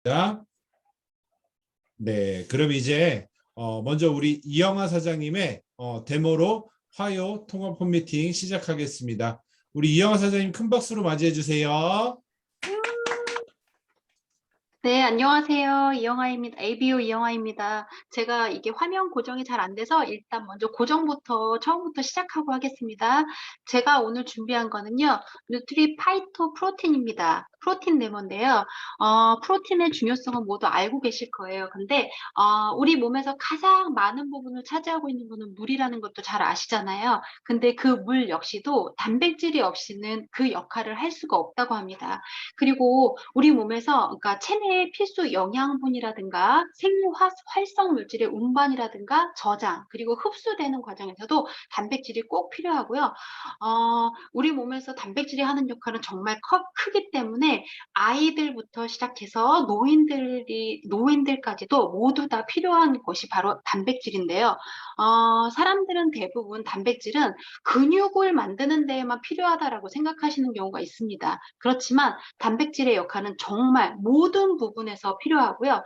자, 네, 그럼 이제 먼저 우리 이영하 사장님의 데모로 화요 통합 홈미팅 시작하겠습니다. 우리 이영하 사장님 큰 박수로 맞이해 주세요. 네, 안녕하세요. 이영하입니다. ABO 이영하입니다. 제가 이게 화면 고정이 잘 안 돼서 일단 먼저 고정부터 처음부터 시작하고 하겠습니다. 제가 오늘 준비한 거는요, 뉴트리 파이토 프로틴입니다. 프로틴 네모인데요. 프로틴의 중요성은 모두 알고 계실 거예요. 근데 우리 몸에서 가장 많은 부분을 차지하고 있는 거는 물이라는 것도 잘 아시잖아요. 근데 그 물 역시도 단백질이 없이는 그 역할을 할 수가 없다고 합니다. 그리고 우리 몸에서 그러니까 체내의 필수 영양분이라든가 생리 활성 물질의 운반이라든가 저장 그리고 흡수되는 과정에서도 단백질이 꼭 필요하고요. 우리 몸에서 단백질이 하는 역할은 정말 크기 때문에 아이들부터 시작해서 노인들까지도 모두 다 필요한 것이 바로 단백질인데요. 사람들은 대부분 단백질은 근육을 만드는 데에만 필요하다라고 생각하시는 경우가 있습니다. 그렇지만 단백질의 역할은 정말 모든 부분에서 필요하고요.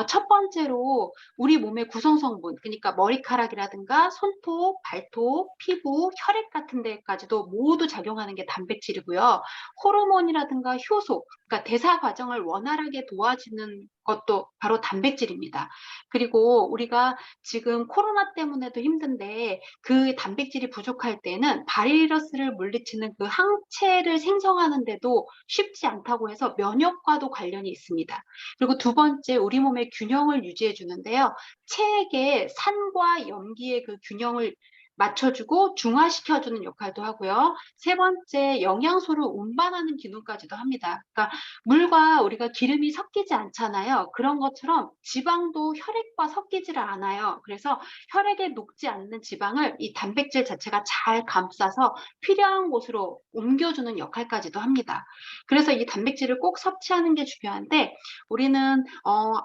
첫 번째로 우리 몸의 구성성분, 그러니까 머리카락이라든가 손톱, 발톱, 피부, 혈액 같은 데까지도 모두 작용하는 게 단백질이고요. 호르몬이라든가 효소, 그러니까 대사 과정을 원활하게 도와주는 것도 바로 단백질입니다. 그리고 우리가 지금 코로나 때문에도 힘든데 그 단백질이 부족할 때는 바이러스를 물리치는 그 항체를 생성하는데도 쉽지 않다고 해서 면역과도 관련이 있습니다. 그리고 두 번째, 우리 몸의 균형을 유지해 주는데요. 체액의 산과 염기의 그 균형을 맞춰주고 중화시켜주는 역할도 하고요. 세 번째, 영양소를 운반하는 기능까지도 합니다. 그러니까 물과 우리가 기름이 섞이지 않잖아요. 그런 것처럼 지방도 혈액과 섞이지를 않아요. 그래서 혈액에 녹지 않는 지방을 이 단백질 자체가 잘 감싸서 필요한 곳으로 옮겨주는 역할까지도 합니다. 그래서 이 단백질을 꼭 섭취하는 게 중요한데 우리는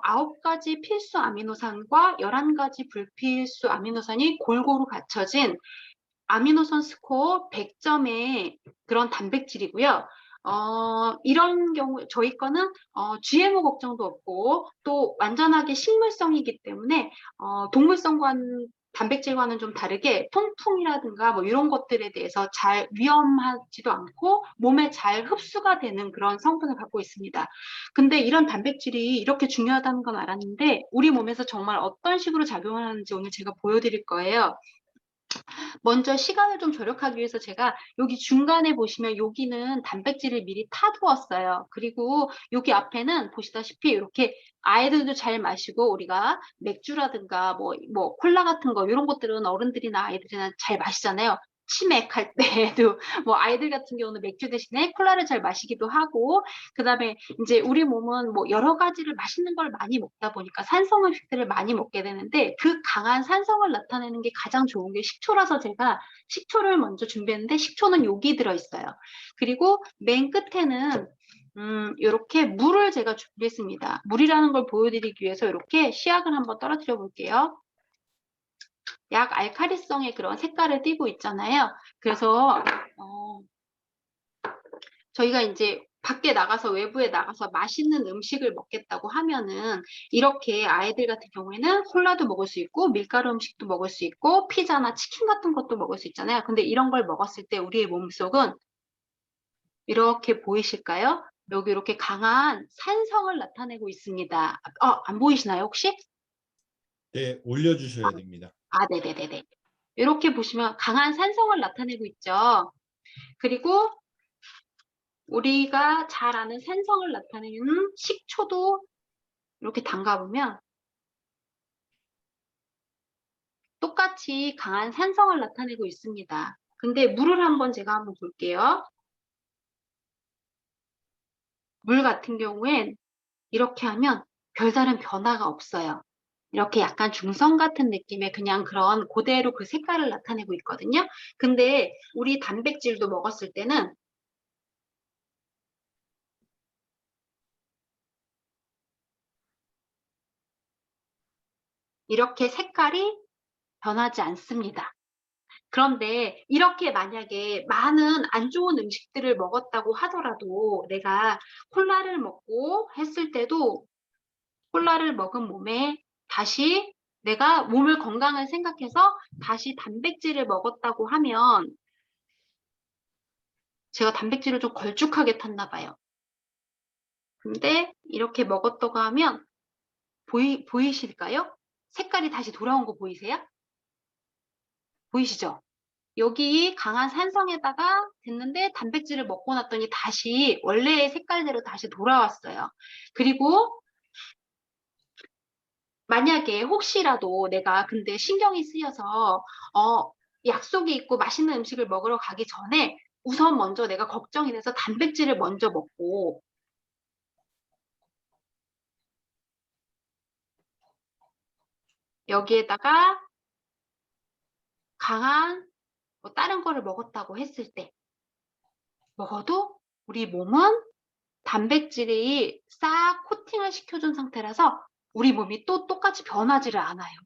9가지 필수 아미노산과 11가지 불필수 아미노산이 골고루 갖춰진 아미노산 스코어 100점의 그런 단백질이고요. 이런 경우 저희 거는 GMO 걱정도 없고 또 완전하게 식물성이기 때문에 동물성과는 단백질과는 좀 다르게 통풍이라든가 뭐 이런 것들에 대해서 잘 위험하지도 않고 몸에 잘 흡수가 되는 그런 성분을 갖고 있습니다. 근데 이런 단백질이 이렇게 중요하다는 건 알았는데 우리 몸에서 정말 어떤 식으로 작용을 하는지 오늘 제가 보여드릴 거예요. 먼저 시간을 좀 절약하기 위해서 제가 여기 중간에 보시면 여기는 단백질을 미리 타두었어요. 그리고 여기 앞에는 보시다시피 이렇게 아이들도 잘 마시고 우리가 맥주라든가 뭐 콜라 같은 거 이런 것들은 어른들이나 아이들이나 잘 마시잖아요. 치맥할 때에도 뭐 아이들 같은 경우는 맥주 대신에 콜라를 잘 마시기도 하고 그다음에 이제 우리 몸은 뭐 여러 가지를 맛있는 걸 많이 먹다 보니까 산성 음식들을 많이 먹게 되는데 그 강한 산성을 나타내는 게 가장 좋은 게 식초라서 제가 식초를 먼저 준비했는데 식초는 여기 들어있어요. 그리고 맨 끝에는 이렇게 물을 제가 준비했습니다. 물이라는 걸 보여드리기 위해서 이렇게 시약을 한번 떨어뜨려 볼게요. 약 알카리성의 그런 색깔을 띠고 있잖아요. 그래서 저희가 이제 밖에 나가서 외부에 나가서 맛있는 음식을 먹겠다고 하면은 이렇게 아이들 같은 경우에는 콜라도 먹을 수 있고 밀가루 음식도 먹을 수 있고 피자나 치킨 같은 것도 먹을 수 있잖아요. 근데 이런 걸 먹었을 때 우리의 몸속은 이렇게 보이실까요? 여기 이렇게 강한 산성을 나타내고 있습니다. 안 보이시나요, 혹시? 네, 올려주셔야 됩니다. 네네네네. 이렇게 보시면 강한 산성을 나타내고 있죠. 그리고 우리가 잘 아는 산성을 나타내는 식초도 이렇게 담가보면 똑같이 강한 산성을 나타내고 있습니다. 근데 물을 제가 한번 볼게요. 물 같은 경우엔 이렇게 하면 별다른 변화가 없어요. 이렇게 약간 중성 같은 느낌의 그냥 그런 그대로 그 색깔을 나타내고 있거든요. 근데 우리 단백질도 먹었을 때는 이렇게 색깔이 변하지 않습니다. 그런데 이렇게 만약에 많은 안 좋은 음식들을 먹었다고 하더라도 내가 콜라를 먹고 했을 때도 콜라를 먹은 몸에 다시 내가 몸을 건강을 생각해서 다시 단백질을 먹었다고 하면 제가 단백질을 좀 걸쭉하게 탔나 봐요. 근데 이렇게 먹었다고 하면 보이실까요? 색깔이 다시 돌아온 거 보이세요? 보이시죠? 여기 강한 산성에다가 됐는데 단백질을 먹고 났더니 다시 원래의 색깔대로 다시 돌아왔어요. 그리고 만약에 혹시라도 내가 근데 신경이 쓰여서 약속이 있고 맛있는 음식을 먹으러 가기 전에 우선 먼저 내가 걱정이 돼서 단백질을 먼저 먹고 여기에다가 강한 뭐 다른 거를 먹었다고 했을 때 먹어도 우리 몸은 단백질이 싹 코팅을 시켜준 상태라서 우리 몸이 또 똑같이 변하지를 않아요.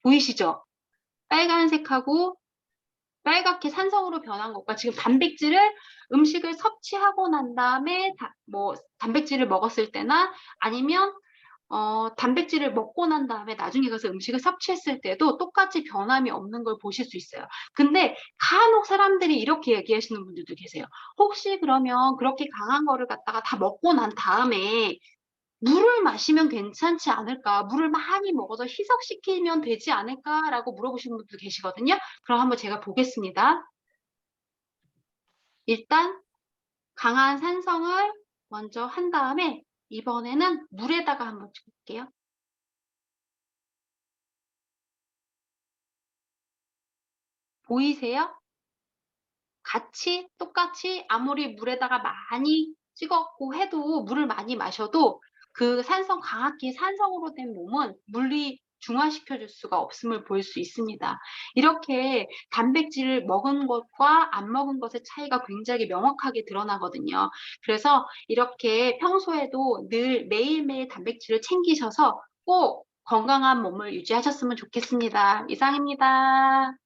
보이시죠? 빨간색하고 빨갛게 산성으로 변한 것과 지금 단백질을 음식을 섭취하고 난 다음에 뭐 단백질을 먹었을 때나 아니면 단백질을 먹고 난 다음에 나중에 가서 음식을 섭취했을 때도 똑같이 변함이 없는 걸 보실 수 있어요. 근데 간혹 사람들이 이렇게 얘기하시는 분들도 계세요. 혹시 그러면 그렇게 강한 거를 갖다가 다 먹고 난 다음에 물을 마시면 괜찮지 않을까? 물을 많이 먹어서 희석시키면 되지 않을까라고 물어보시는 분도 계시거든요. 그럼 한번 제가 보겠습니다. 일단 강한 산성을 먼저 한 다음에 이번에는 물에다가 한번 찍을게요. 보이세요? 같이 똑같이 아무리 물에다가 많이 찍었고 해도 물을 많이 마셔도 그 산성 강하게 산성으로 된 몸은 물리 중화시켜 줄 수가 없음을 볼 수 있습니다. 이렇게 단백질을 먹은 것과 안 먹은 것의 차이가 굉장히 명확하게 드러나거든요. 그래서 이렇게 평소에도 늘 매일매일 단백질을 챙기셔서 꼭 건강한 몸을 유지하셨으면 좋겠습니다. 이상입니다.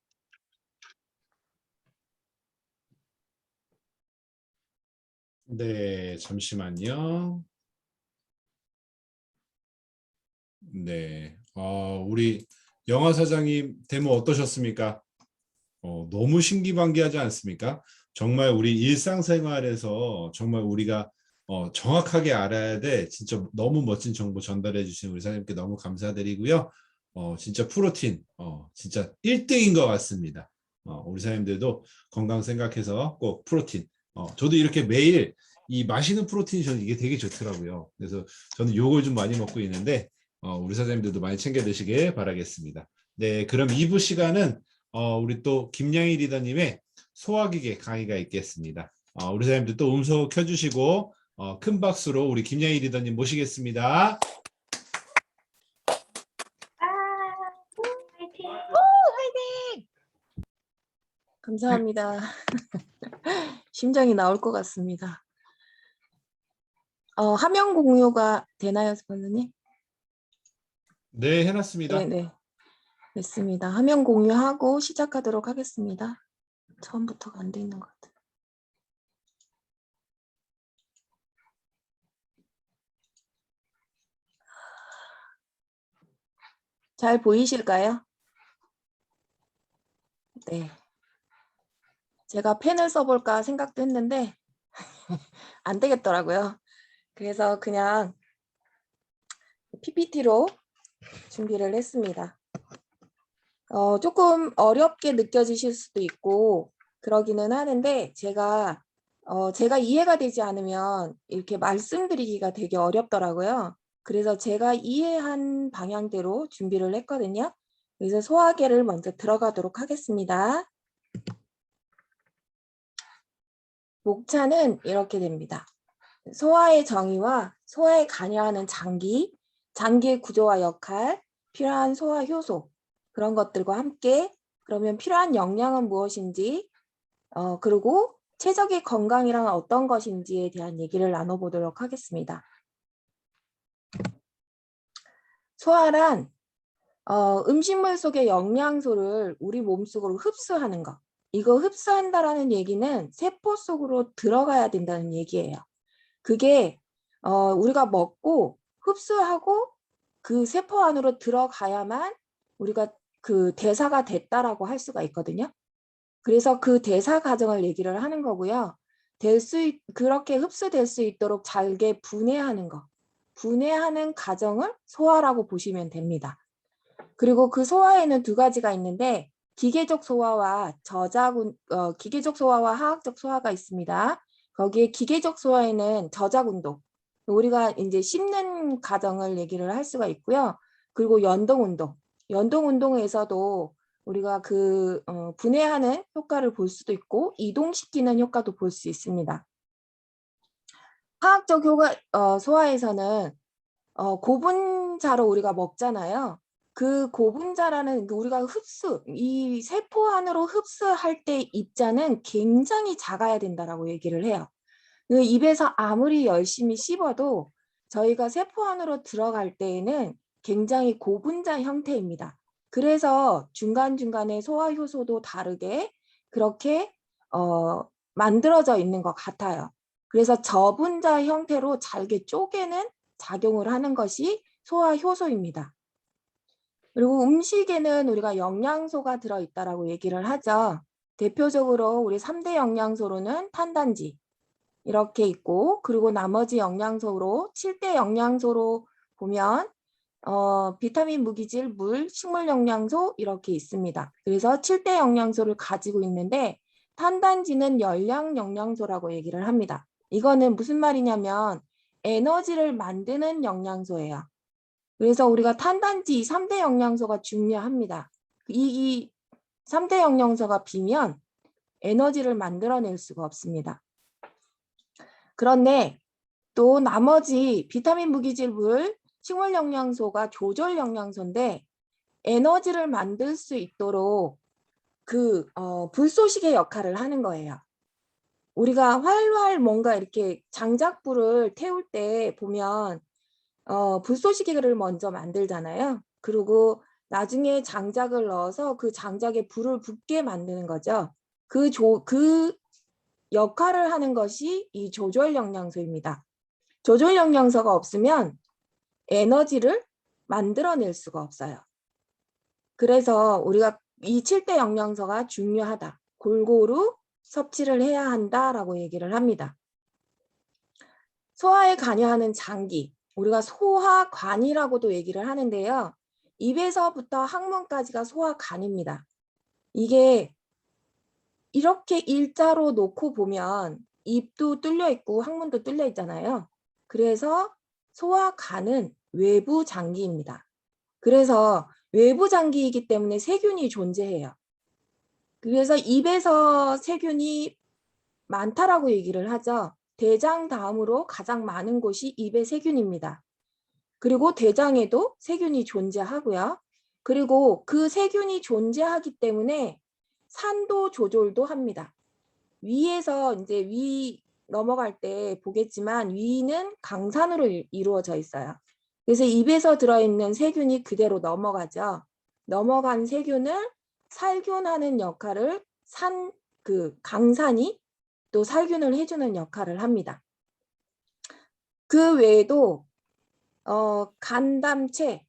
네, 잠시만요. 네, 우리 영화 사장님 데모 어떠셨습니까? 너무 신기반기하지 않습니까? 정말 우리 일상생활에서 정말 우리가 정확하게 알아야 돼. 진짜 너무 멋진 정보 전달해 주신 우리 사장님께 너무 감사드리고요. 진짜 프로틴, 진짜 1등인 것 같습니다. 우리 사장님들도 건강 생각해서 꼭 프로틴. 저도 이렇게 매일 이 마시는 프로틴이 저는 이게 되게 좋더라고요. 그래서 저는 요걸 좀 많이 먹고 있는데, 우리 사장님들도 많이 챙겨 드시길 바라겠습니다. 네, 그럼 2부 시간은 우리 또 김양희 리더님의 소화기계 강의가 있겠습니다. 우리 사장님들 또 음소 켜주시고 큰 박수로 우리 김양희 리더님 모시겠습니다. 감사합니다. 심장이 나올 것 같습니다. 화면 공유가 되나요, 선생님? 네, 해놨습니다. 네. 됐습니다. 화면 공유하고 시작하도록 하겠습니다. 처음부터가 안 돼 있는 것 같아요. 잘 보이실까요? 네. 제가 펜을 써볼까 생각도 했는데 안 되겠더라고요. 그래서 그냥 PPT로 준비를 했습니다. 조금 어렵게 느껴지실 수도 있고 그러기는 하는데 제가 이해가 되지 않으면 이렇게 말씀드리기가 되게 어렵더라고요. 그래서 제가 이해한 방향대로 준비를 했거든요. 그래서 소화계를 먼저 들어가도록 하겠습니다. 목차는 이렇게 됩니다. 소화의 정의와 소화에 관여하는 장기, 장기의 구조와 역할, 필요한 소화 효소, 그런 것들과 함께 그러면 필요한 영양은 무엇인지, 그리고 최적의 건강이란 어떤 것인지에 대한 얘기를 나눠보도록 하겠습니다. 소화란 음식물 속의 영양소를 우리 몸속으로 흡수하는 것. 이거 흡수한다라는 얘기는 세포 속으로 들어가야 된다는 얘기예요. 그게 우리가 먹고 흡수하고 그 세포 안으로 들어가야만 우리가 그 대사가 됐다라고 할 수가 있거든요. 그래서 그 대사 과정을 얘기를 하는 거고요. 그렇게 흡수될 수 있도록 잘게 분해하는 거. 분해하는 과정을 소화라고 보시면 됩니다. 그리고 그 소화에는 두 가지가 있는데 기계적 소화와 기계적 소화와 화학적 소화가 있습니다. 거기에 기계적 소화에는 저작 운동, 우리가 이제 씹는 과정을 얘기를 할 수가 있고요. 그리고 연동 운동, 연동 운동에서도 우리가 분해하는 효과를 볼 수도 있고 이동시키는 효과도 볼 수 있습니다. 화학적 소화에서는 고분자로 우리가 먹잖아요. 그 고분자라는 우리가 이 세포 안으로 흡수할 때 입자는 굉장히 작아야 된다라고 얘기를 해요. 그 입에서 아무리 열심히 씹어도 저희가 세포 안으로 들어갈 때에는 굉장히 고분자 형태입니다. 그래서 중간중간에 소화 효소도 다르게 그렇게 만들어져 있는 것 같아요. 그래서 저분자 형태로 잘게 쪼개는 작용을 하는 것이 소화 효소입니다. 그리고 음식에는 우리가 영양소가 들어있다라고 얘기를 하죠. 대표적으로 우리 3대 영양소로는 탄단지 이렇게 있고, 그리고 나머지 영양소로 7대 영양소로 보면 비타민, 무기질, 물, 식물 영양소 이렇게 있습니다. 그래서 7대 영양소를 가지고 있는데 탄단지는 열량 영양소라고 얘기를 합니다. 이거는 무슨 말이냐면 에너지를 만드는 영양소예요. 그래서 우리가 탄단지 3대 영양소가 중요합니다. 이 3대 영양소가 비면 에너지를 만들어낼 수가 없습니다. 그런데 또 나머지 비타민, 무기질, 물, 식물 영양소가 조절 영양소인데 에너지를 만들 수 있도록 불쏘시개 역할을 하는 거예요. 우리가 활활 뭔가 이렇게 장작불을 태울 때 보면 불쏘시개를 먼저 만들잖아요. 그리고 나중에 장작을 넣어서 그 장작에 불을 붙게 만드는 거죠. 그 역할을 하는 것이 이 조절 영양소입니다. 조절 영양소가 없으면 에너지를 만들어낼 수가 없어요. 그래서 우리가 이 7대 영양소가 중요하다. 골고루 섭취를 해야 한다라고 얘기를 합니다. 소화에 관여하는 장기, 우리가 소화관이라고도 얘기를 하는데요. 입에서부터 항문까지가 소화관입니다. 이게 이렇게 일자로 놓고 보면 입도 뚫려 있고 항문도 뚫려 있잖아요. 그래서 소화관은 외부 장기입니다. 그래서 외부 장기이기 때문에 세균이 존재해요. 그래서 입에서 세균이 많다라고 얘기를 하죠. 대장 다음으로 가장 많은 곳이 입의 세균입니다. 그리고 대장에도 세균이 존재하고요. 그리고 그 세균이 존재하기 때문에 산도 조절도 합니다. 위에서 이제 위 넘어갈 때 보겠지만 위는 강산으로 이루어져 있어요. 그래서 입에서 들어있는 세균이 그대로 넘어가죠. 넘어간 세균을 살균하는 역할을 강산이 또 살균을 해주는 역할을 합니다. 그 외에도 간담체,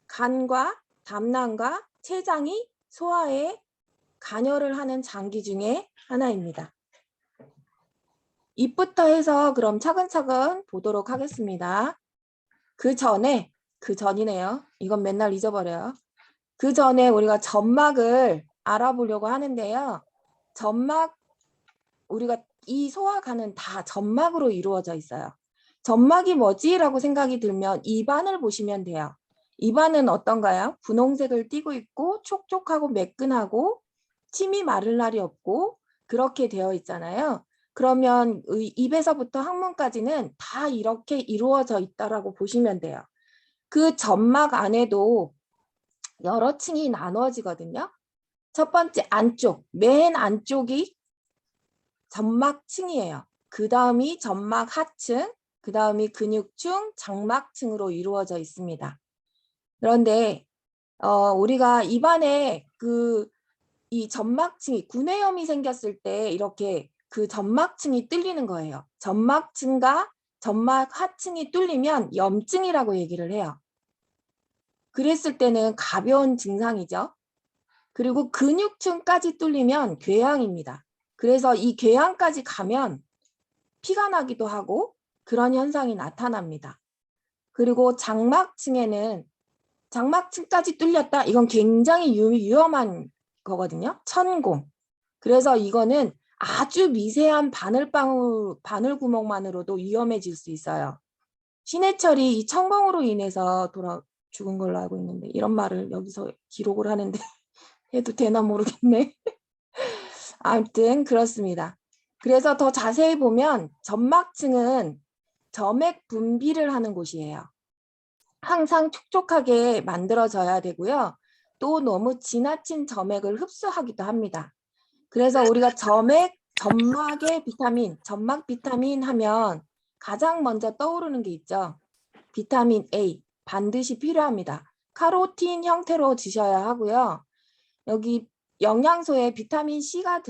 간과 담낭과 췌장이 소화에 관여를 하는 장기 중에 하나입니다. 입부터 해서 그럼 차근차근 보도록 하겠습니다. 그 전이네요. 이건 맨날 잊어버려요. 그 전에 우리가 점막을 알아보려고 하는데요. 우리가 이 소화관은 다 점막으로 이루어져 있어요. 점막이 뭐지? 라고 생각이 들면 입안을 보시면 돼요. 입안은 어떤가요? 분홍색을 띠고 있고 촉촉하고 매끈하고 침이 마를 날이 없고 그렇게 되어 있잖아요. 그러면 입에서부터 항문까지는 다 이렇게 이루어져 있다라고 보시면 돼요. 그 점막 안에도 여러 층이 나눠지거든요. 첫 번째 안쪽, 맨 안쪽이 점막층이에요. 그 다음이 점막 하층, 그 다음이 근육층, 장막층으로 이루어져 있습니다. 그런데 우리가 입안에 이 점막층이 구내염이 생겼을 때 이렇게 그 점막층이 뚫리는 거예요. 점막층과 점막 하층이 뚫리면 염증이라고 얘기를 해요. 그랬을 때는 가벼운 증상이죠. 그리고 근육층까지 뚫리면 궤양입니다. 그래서 이 궤양까지 가면 피가 나기도 하고 그런 현상이 나타납니다. 그리고 장막층에는 장막층까지 뚫렸다. 이건 굉장히 위험한 거거든요. 천공. 그래서 이거는 아주 미세한 바늘 구멍만으로도 위험해질 수 있어요. 신해철이 이 천공으로 인해서 죽은 걸로 알고 있는데 이런 말을 여기서 기록을 하는데 해도 되나 모르겠네. 아무튼 그렇습니다. 그래서 더 자세히 보면 점막층은 점액 분비를 하는 곳이에요. 항상 촉촉하게 만들어져야 되고요. 또 너무 지나친 점액을 흡수하기도 합니다. 그래서 우리가 점막의 비타민, 점막 비타민 하면 가장 먼저 떠오르는 게 있죠. 비타민 A 반드시 필요합니다. 카로틴 형태로 드셔야 하고요. 여기 영양소에 비타민 C가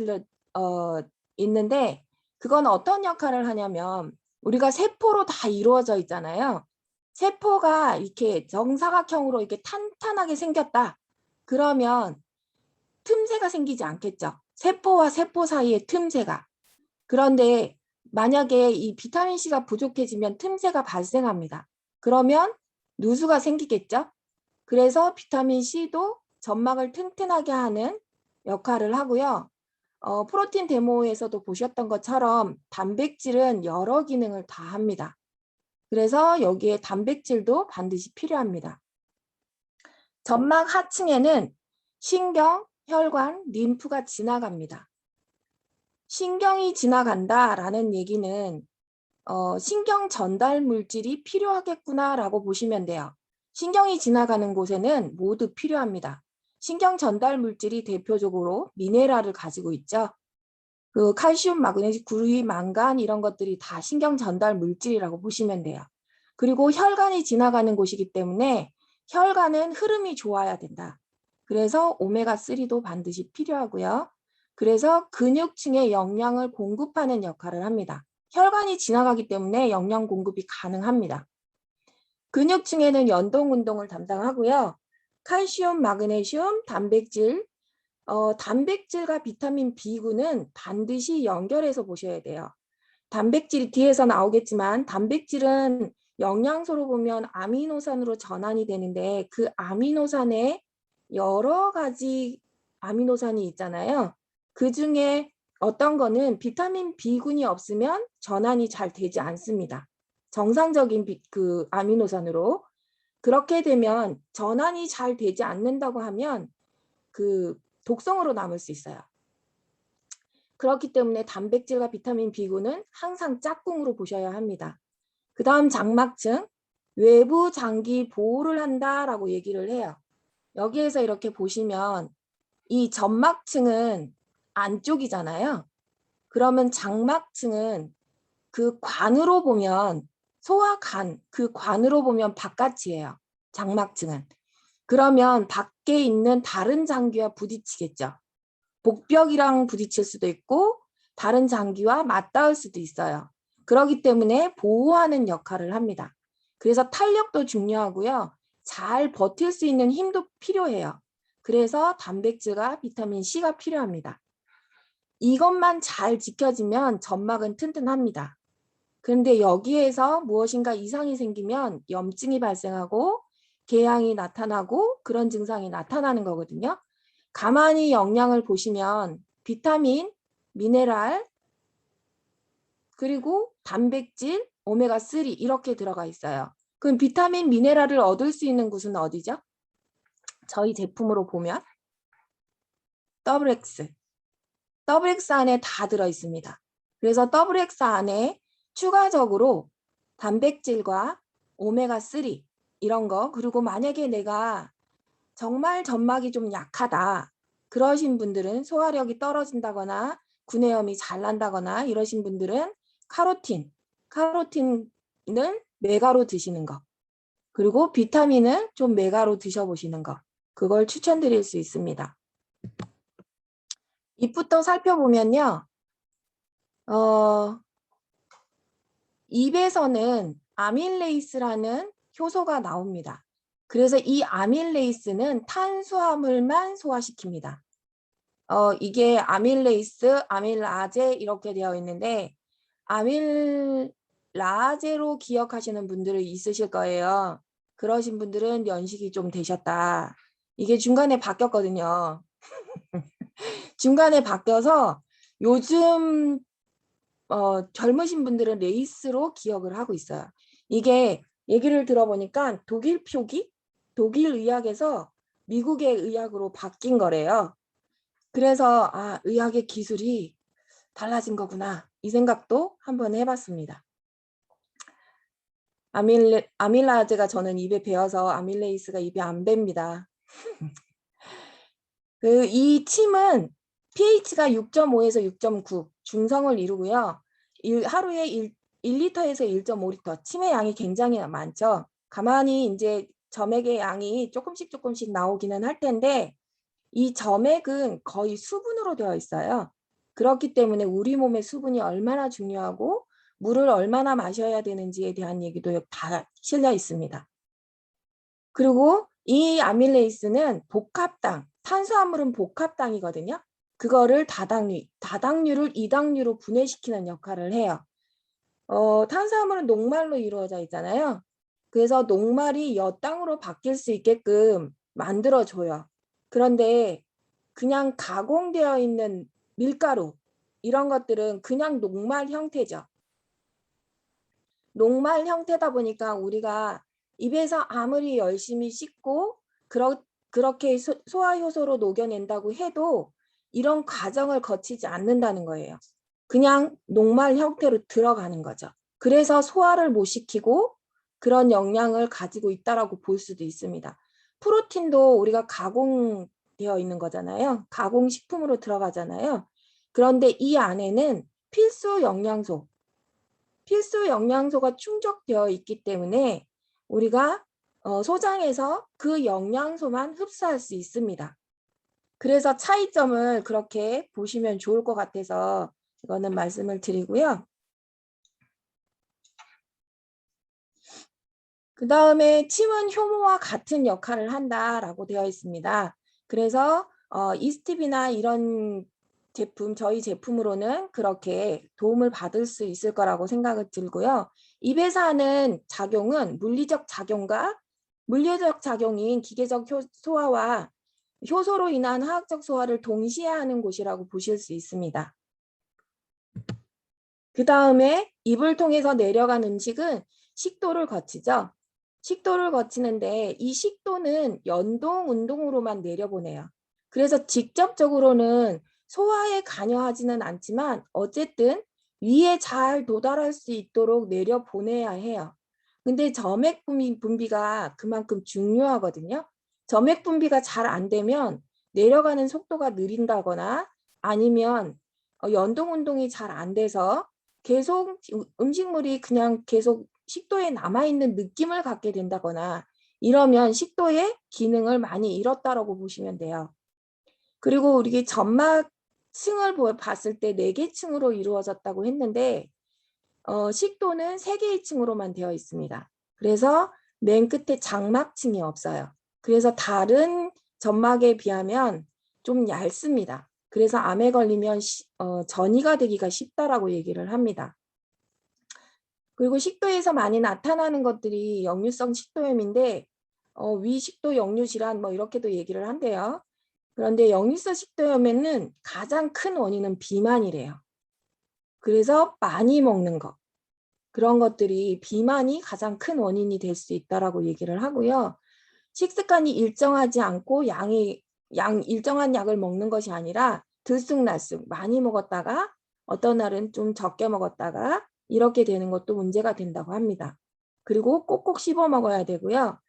있는데 그건 어떤 역할을 하냐면 우리가 세포로 다 이루어져 있잖아요. 세포가 이렇게 정사각형으로 이렇게 탄탄하게 생겼다. 그러면 틈새가 생기지 않겠죠. 세포와 세포 사이에 틈새가. 그런데 만약에 이 비타민 C가 부족해지면 틈새가 발생합니다. 그러면 누수가 생기겠죠. 그래서 비타민 C도 점막을 튼튼하게 하는 역할을 하고요. 프로틴 데모에서도 보셨던 것처럼 단백질은 여러 기능을 다 합니다. 그래서 여기에 단백질도 반드시 필요합니다. 점막 하층에는 신경, 혈관, 림프가 지나갑니다. 신경이 지나간다라는 얘기는 신경 전달 물질이 필요하겠구나라고 보시면 돼요. 신경이 지나가는 곳에는 모두 필요합니다. 신경 전달 물질이 대표적으로 미네랄을 가지고 있죠. 그 칼슘, 마그네슘, 구리, 망간 이런 것들이 다 신경 전달 물질이라고 보시면 돼요. 그리고 혈관이 지나가는 곳이기 때문에 혈관은 흐름이 좋아야 된다. 그래서 오메가3도 반드시 필요하고요. 그래서 근육층에 영양을 공급하는 역할을 합니다. 혈관이 지나가기 때문에 영양 공급이 가능합니다. 근육층에는 연동 운동을 담당하고요. 칼슘, 마그네슘, 단백질, 단백질과 비타민 B군은 반드시 연결해서 보셔야 돼요. 단백질이 뒤에서 나오겠지만 단백질은 영양소로 보면 아미노산으로 전환이 되는데 그 아미노산에 여러 가지 아미노산이 있잖아요. 그 중에 어떤 거는 비타민 B군이 없으면 전환이 잘 되지 않습니다. 정상적인 그 아미노산으로. 그렇게 되면 전환이 잘 되지 않는다고 하면 그 독성으로 남을 수 있어요. 그렇기 때문에 단백질과 비타민 B군은 항상 짝꿍으로 보셔야 합니다. 그 다음 장막층, 외부 장기 보호를 한다라고 얘기를 해요. 여기에서 이렇게 보시면 이 점막층은 안쪽이잖아요. 그러면 장막층은 그 관으로 보면 소화관, 그 관으로 보면 바깥이에요. 장막층은. 그러면 밖에 있는 다른 장기와 부딪히겠죠. 복벽이랑 부딪힐 수도 있고 다른 장기와 맞닿을 수도 있어요. 그렇기 때문에 보호하는 역할을 합니다. 그래서 탄력도 중요하고요. 잘 버틸 수 있는 힘도 필요해요. 그래서 단백질과 비타민 C가 필요합니다. 이것만 잘 지켜지면 점막은 튼튼합니다. 그런데 여기에서 무엇인가 이상이 생기면 염증이 발생하고 궤양이 나타나고 그런 증상이 나타나는 거거든요. 가만히 영양을 보시면 비타민, 미네랄, 그리고 단백질, 오메가3 이렇게 들어가 있어요. 그럼 비타민, 미네랄을 얻을 수 있는 곳은 어디죠? 저희 제품으로 보면 WX. WX 안에 다 들어있습니다. 그래서 WX 안에 추가적으로 단백질과 오메가3 이런 거, 그리고 만약에 내가 정말 점막이 좀 약하다 그러신 분들은, 소화력이 떨어진다거나 구내염이 잘 난다거나 이러신 분들은 카로틴을 메가로 드시는 거, 그리고 비타민을 좀 메가로 드셔보시는 거, 그걸 추천드릴 수 있습니다. 잎부터 살펴보면요. 잎에서는 아밀레이스라는 효소가 나옵니다. 그래서 이 아밀레이스는 탄수화물만 소화시킵니다. 이게 아밀레이스, 아밀라제 이렇게 되어 있는데 아밀라제로 기억하시는 분들은 있으실 거예요. 그러신 분들은 연식이 좀 되셨다. 이게 중간에 바뀌었거든요. 중간에 바뀌어서 요즘 젊으신 분들은 레이스로 기억을 하고 있어요. 이게 얘기를 들어보니까 독일 표기, 독일 의학에서 미국의 의학으로 바뀐 거래요. 그래서 의학의 기술이 달라진 거구나. 이 생각도 한번 해봤습니다. 아밀라제가 저는 입에 배어서 아밀레이스가 입에 안 뱄니다. 이 침은 pH가 6.5에서 6.9 중성을 이루고요. 하루에 1리터에서 1.5리터 침의 양이 굉장히 많죠. 가만히 이제 점액의 양이 조금씩 나오기는 할 텐데 이 점액은 거의 수분으로 되어 있어요. 그렇기 때문에 우리 몸의 수분이 얼마나 중요하고 물을 얼마나 마셔야 되는지에 대한 얘기도 다 실려 있습니다. 그리고 이 아밀레이스는 복합당, 탄수화물은 복합당이거든요. 그거를 다당류를 이당류로 분해시키는 역할을 해요. 탄수화물은 녹말로 이루어져 있잖아요. 그래서 녹말이 엿당으로 바뀔 수 있게끔 만들어줘요. 그런데 그냥 가공되어 있는 밀가루 이런 것들은 그냥 녹말 형태죠. 녹말 형태다 보니까 우리가 입에서 아무리 열심히 씻고 그렇게 소화효소로 녹여낸다고 해도 이런 과정을 거치지 않는다는 거예요. 그냥 녹말 형태로 들어가는 거죠. 그래서 소화를 못 시키고 그런 영향을 가지고 있다라고 볼 수도 있습니다. 프로틴도 우리가 가공되어 있는 거잖아요. 가공식품으로 들어가잖아요. 그런데 이 안에는 필수 영양소가 충족되어 있기 때문에 우리가 소장에서 그 영양소만 흡수할 수 있습니다. 그래서 차이점을 그렇게 보시면 좋을 것 같아서 이거는 말씀을 드리고요. 그 다음에 침은 효모와 같은 역할을 한다라고 되어 있습니다. 그래서 이스티비나 이런 제품, 저희 제품으로는 그렇게 도움을 받을 수 있을 거라고 생각을 들고요. 입에서 하는 작용은 물리적 작용인 기계적 소화와 효소로 인한 화학적 소화를 동시에 하는 곳이라고 보실 수 있습니다. 그 다음에 입을 통해서 내려간 음식은 식도를 거치죠. 식도를 거치는데 이 식도는 연동, 운동으로만 내려보내요. 그래서 직접적으로는 소화에 관여하지는 않지만 어쨌든 위에 잘 도달할 수 있도록 내려보내야 해요. 근데 점액 분비가 그만큼 중요하거든요. 점액 분비가 잘 안 되면 내려가는 속도가 느린다거나 아니면 연동 운동이 잘 안 돼서 계속 음식물이 그냥 계속 식도에 남아있는 느낌을 갖게 된다거나 이러면 식도의 기능을 많이 잃었다라고 보시면 돼요. 그리고 우리 점막층을 봤을 때 4개 층으로 이루어졌다고 했는데 식도는 3개의 층으로만 되어 있습니다. 그래서 맨 끝에 장막층이 없어요. 그래서 다른 점막에 비하면 좀 얇습니다. 그래서 암에 걸리면 전이가 되기가 쉽다라고 얘기를 합니다. 그리고 식도에서 많이 나타나는 것들이 역류성 식도염인데 위식도 역류 질환 뭐 이렇게도 얘기를 한대요. 그런데 역류성 식도염에는 가장 큰 원인은 비만이래요. 그래서 많이 먹는 것. 그런 것들이 비만이 가장 큰 원인이 될 수 있다라고 얘기를 하고요. 식습관이 일정하지 않고 일정한 약을 먹는 것이 아니라 들쑥날쑥 많이 먹었다가 어떤 날은 좀 적게 먹었다가 이렇게 되는 것도 문제가 된다고 합니다. 그리고 꼭꼭 씹어 먹어야 되고요.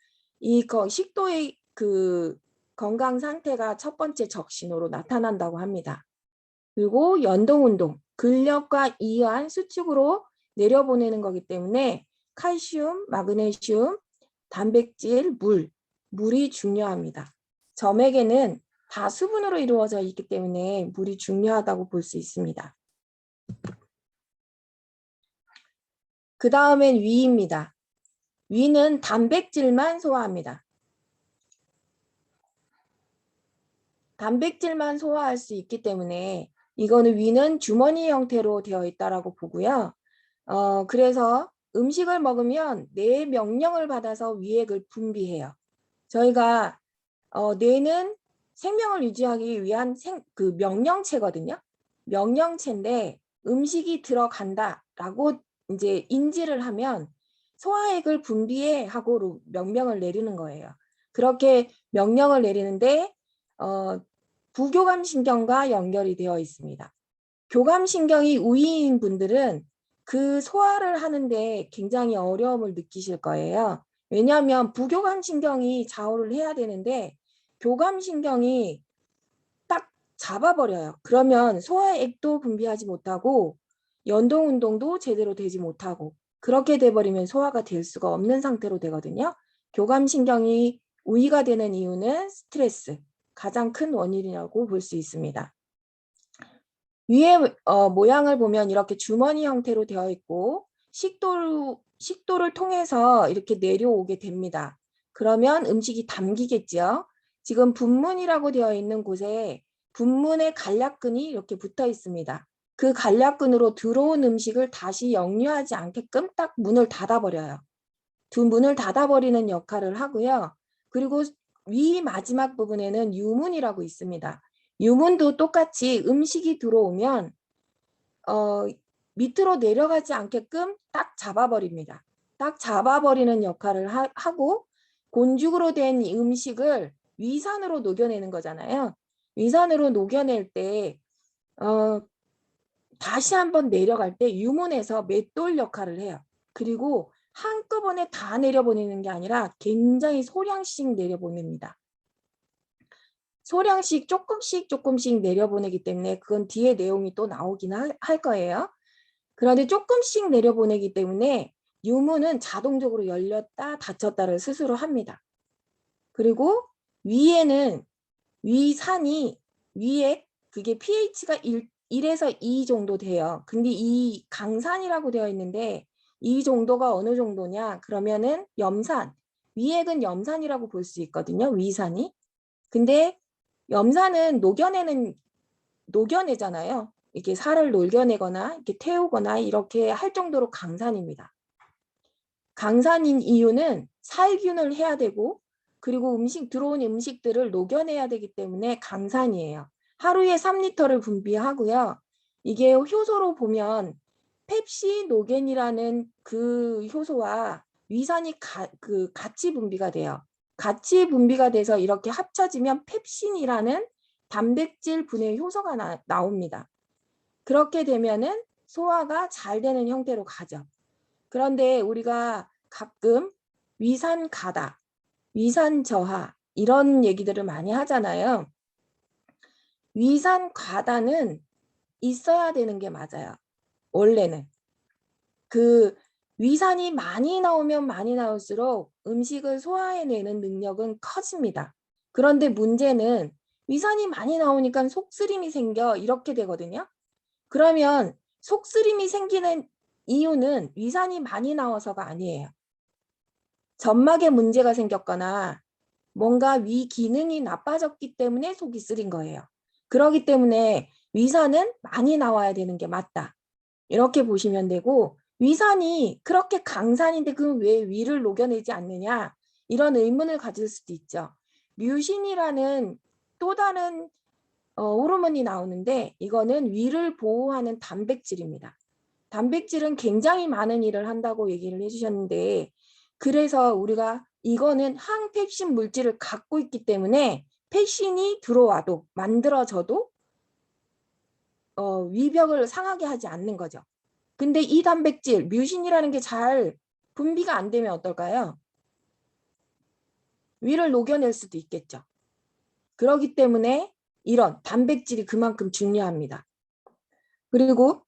이 식도의 그 건강 상태가 첫 번째 적신호로 나타난다고 합니다. 그리고 연동운동, 근력과 이완, 수축으로 내려보내는 거기 때문에 칼슘, 마그네슘, 단백질, 물이 중요합니다. 점액에는 다 수분으로 이루어져 있기 때문에 물이 중요하다고 볼 수 있습니다. 그 다음엔 위입니다. 위는 단백질만 소화합니다. 단백질만 소화할 수 있기 때문에 이거는 위는 주머니 형태로 되어 있다라고 보고요. 그래서 음식을 먹으면 뇌의 명령을 받아서 위액을 분비해요. 저희가 뇌는 생명을 유지하기 위한 그 명령체거든요. 명령체인데 음식이 들어간다라고 이제 인지를 하면 소화액을 분비해 하고 명령을 내리는 거예요. 그렇게 명령을 내리는데 부교감신경과 연결이 되어 있습니다. 교감신경이 우위인 분들은 그 소화를 하는데 굉장히 어려움을 느끼실 거예요. 왜냐하면 부교감신경이 좌우를 해야 되는데 교감신경이 딱 잡아버려요. 그러면 소화액도 분비하지 못하고 연동운동도 제대로 되지 못하고 그렇게 돼버리면 소화가 될 수가 없는 상태로 되거든요. 교감신경이 우위가 되는 이유는 스트레스, 가장 큰 원인이라고 볼 수 있습니다. 위에 모양을 보면 이렇게 주머니 형태로 되어 있고 식도를 통해서 이렇게 내려오게 됩니다. 그러면 음식이 담기겠죠. 지금 분문이라고 되어 있는 곳에 분문의 간략근이 이렇게 붙어 있습니다. 그 간략근으로 들어온 음식을 다시 역류하지 않게끔 딱 문을 닫아버려요. 두 문을 닫아버리는 역할을 하고요. 그리고 위 마지막 부분에는 유문이라고 있습니다. 유문도 똑같이 음식이 들어오면 밑으로 내려가지 않게끔 딱 잡아버립니다. 딱 잡아버리는 역할을 하고 곤죽으로 된 음식을 위산으로 녹여내는 거잖아요. 위산으로 녹여낼 때 다시 한번 내려갈 때 유문에서 맷돌 역할을 해요. 그리고 한꺼번에 다 내려보내는 게 아니라 굉장히 소량씩 내려보냅니다. 소량씩 조금씩 내려보내기 때문에 그건 뒤에 내용이 또 나오긴 할 거예요. 그런데 조금씩 내려보내기 때문에 유문은 자동적으로 열렸다 닫혔다를 스스로 합니다. 그리고 위에는 위산이 위에 그게 pH가 1에서 2 정도 돼요. 근데 이 강산이라고 되어 있는데 이 정도가 어느 정도냐? 그러면은 염산, 위액은 염산이라고 볼 수 있거든요. 위산이. 근데 염산은 녹여내잖아요. 이렇게 살을 녹여내거나 이렇게 태우거나 이렇게 할 정도로 강산입니다. 강산인 이유는 살균을 해야 되고 그리고 들어온 음식들을 녹여내야 되기 때문에 강산이에요. 하루에 3리터를 분비하고요. 이게 효소로 보면 펩시노겐이라는 그 효소와 위산이 같이 분비가 돼요. 같이 분비가 돼서 이렇게 합쳐지면 펩신이라는 단백질 분해 효소가 나옵니다. 그렇게 되면은 소화가 잘 되는 형태로 가죠. 그런데 우리가 가끔 위산 가다, 위산 저하 이런 얘기들을 많이 하잖아요. 위산 과다는 있어야 되는 게 맞아요. 원래는. 그 위산이 많이 나오면 많이 나올수록 음식을 소화해내는 능력은 커집니다. 그런데 문제는 위산이 많이 나오니까 속쓰림이 생겨 이렇게 되거든요. 그러면 속쓰림이 생기는 이유는 위산이 많이 나와서가 아니에요. 점막에 문제가 생겼거나 뭔가 위 기능이 나빠졌기 때문에 속이 쓰린 거예요. 그렇기 때문에 위산은 많이 나와야 되는 게 맞다. 이렇게 보시면 되고 위산이 그렇게 강산인데 그럼 왜 위를 녹여내지 않느냐 이런 의문을 가질 수도 있죠. 류신이라는 또 다른 호르몬이 나오는데 이거는 위를 보호하는 단백질입니다. 단백질은 굉장히 많은 일을 한다고 얘기를 해주셨는데 그래서 우리가 이거는 항펩신 물질을 갖고 있기 때문에 펩신이 들어와도 만들어져도 위벽을 상하게 하지 않는 거죠. 근데 이 단백질 뮤신이라는 게 잘 분비가 안 되면 어떨까요? 위를 녹여낼 수도 있겠죠. 그렇기 때문에 이런 단백질이 그만큼 중요합니다. 그리고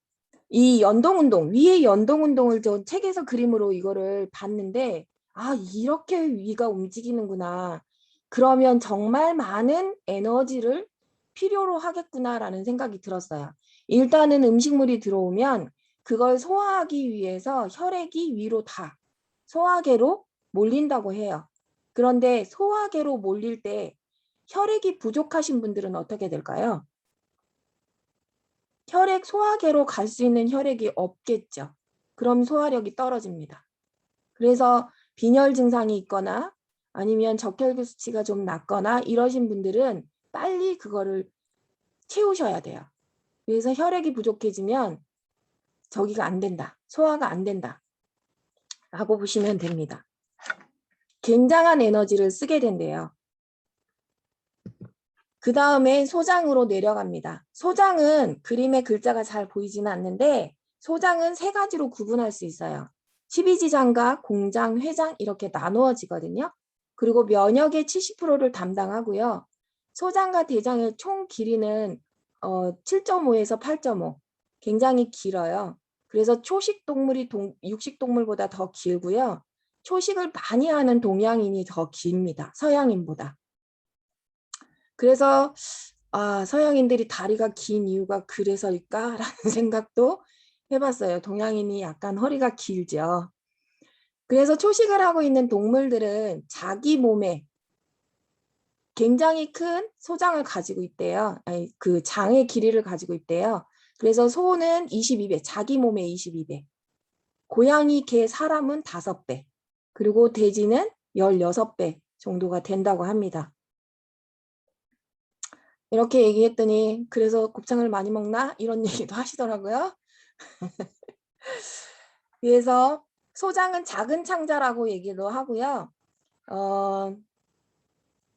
이 연동운동, 위의 연동운동을 저 책에서 그림으로 이거를 봤는데 아 이렇게 위가 움직이는구나. 그러면 정말 많은 에너지를 필요로 하겠구나라는 생각이 들었어요. 일단은 음식물이 들어오면 그걸 소화하기 위해서 혈액이 위로 다 소화계로 몰린다고 해요. 그런데 소화계로 몰릴 때 혈액이 부족하신 분들은 어떻게 될까요? 혈액 소화계로 갈 수 있는 혈액이 없겠죠. 그럼 소화력이 떨어집니다. 그래서 빈혈 증상이 있거나 아니면 적혈구 수치가 좀 낮거나 이러신 분들은 빨리 그거를 채우셔야 돼요. 그래서 혈액이 부족해지면 저기가 안 된다. 소화가 안 된다. 라고 보시면 됩니다. 굉장한 에너지를 쓰게 된대요. 그 다음에 소장으로 내려갑니다. 소장은 그림의 글자가 잘 보이지는 않는데 소장은 세 가지로 구분할 수 있어요. 12지장과 공장, 회장 이렇게 나누어지거든요. 그리고 면역의 70%를 담당하고요. 소장과 대장의 총 길이는 7.5에서 8.5 굉장히 길어요. 그래서 초식 동물이 육식 동물보다 더 길고요. 초식을 많이 하는 동양인이 더 깁니다. 서양인보다. 그래서 서양인들이 다리가 긴 이유가 그래서일까라는 생각도 해봤어요. 동양인이 약간 허리가 길죠. 그래서 초식을 하고 있는 동물들은 자기 몸에 굉장히 큰 소장을 가지고 있대요. 아니, 그 장의 길이를 가지고 있대요. 그래서 소는 22배, 자기 몸의 22배. 고양이, 개, 사람은 5배. 그리고 돼지는 16배 정도가 된다고 합니다. 이렇게 얘기했더니 그래서 곱창을 많이 먹나? 이런 얘기도 하시더라고요. 그래서 소장은 작은 창자라고 얘기도 하고요.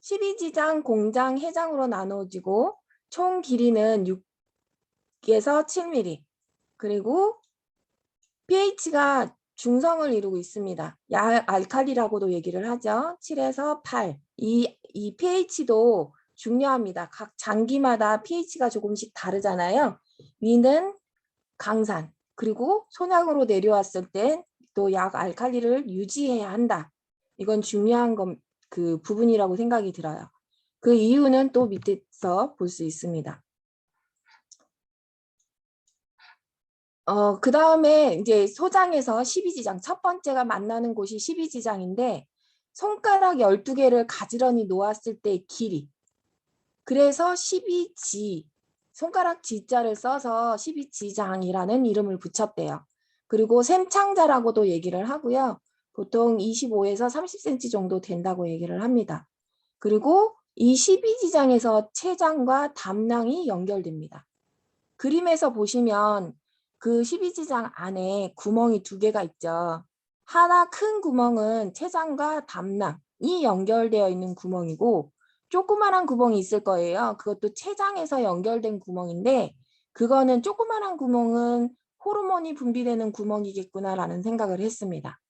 12지장, 공장, 해장으로 나누어지고 총 길이는 6에서 7mm 그리고 pH가 중성을 이루고 있습니다. 알칼리라고도 얘기를 하죠. 7에서 8. 이 pH도 중요합니다. 각 장기마다 pH가 조금씩 다르잖아요. 위는 강산, 그리고 손약으로 내려왔을 때 또 약 알칼리를 유지해야 한다. 이건 중요한 그 부분이라고 생각이 들어요. 그 이유는 또 밑에서 볼 수 있습니다. 그 다음에 이제 소장에서 12지장, 첫 번째가 만나는 곳이 12지장인데 손가락 12개를 가지런히 놓았을 때의 길이. 그래서 12지, 손가락 지자를 써서 12지장이라는 이름을 붙였대요. 그리고 샘창자라고도 얘기를 하고요. 보통 25에서 30cm 정도 된다고 얘기를 합니다. 그리고 이 12지장에서 췌장과 담낭이 연결됩니다. 그림에서 보시면 그 12지장 안에 구멍이 2개가 있죠. 하나 큰 구멍은 췌장과 담낭이 연결되어 있는 구멍이고 조그만한 구멍이 있을 거예요. 그것도 췌장에서 연결된 구멍인데 그거는 조그만한 구멍은 호르몬이 분비되는 구멍이겠구나라는 생각을 했습니다.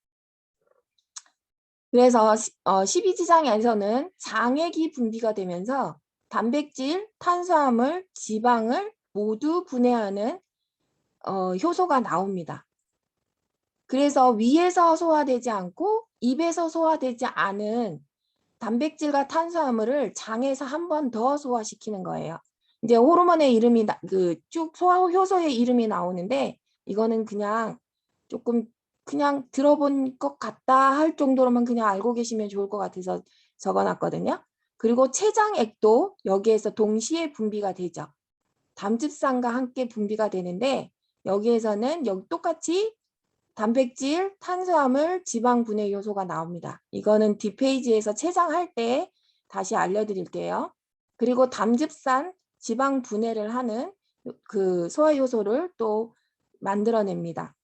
그래서 12지장에서는 장액이 분비가 되면서 단백질, 탄수화물, 지방을 모두 분해하는 효소가 나옵니다. 그래서 위에서 소화되지 않고 입에서 소화되지 않은 단백질과 탄수화물을 장에서 한 번 더 소화시키는 거예요. 이제 호르몬의 이름이 쭉 소화 효소의 이름이 나오는데 이거는 그냥 조금 그냥 들어본 것 같다 할 정도로만 그냥 알고 계시면 좋을 것 같아서 적어놨거든요. 그리고 췌장액도 여기에서 동시에 분비가 되죠. 담즙산과 함께 분비가 되는데 여기에서는 똑같이 단백질, 탄수화물, 지방 분해 요소가 나옵니다. 이거는 뒷페이지에서 췌장할 때 다시 알려드릴게요. 그리고 담즙산, 지방 분해를 하는 그 소화 요소를 또 만들어냅니다.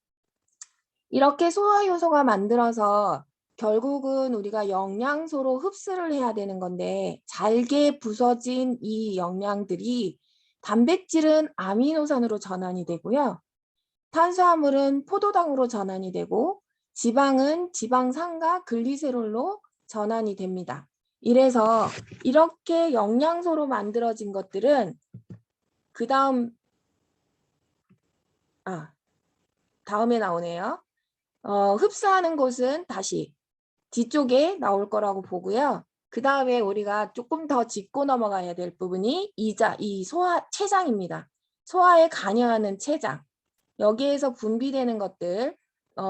이렇게 소화 요소가 만들어서 결국은 우리가 영양소로 흡수를 해야 되는 건데 잘게 부서진 이 영양들이 단백질은 아미노산으로 전환이 되고요. 탄수화물은 포도당으로 전환이 되고 지방은 지방산과 글리세롤로 전환이 됩니다. 이래서 이렇게 영양소로 만들어진 것들은 그 다음에 나오네요. 흡수하는 곳은 다시 뒤쪽에 나올 거라고 보고요. 그 다음에 우리가 조금 더 짚고 넘어가야 될 부분이 이 췌장입니다. 소화에 관여하는 췌장. 여기에서 분비되는 것들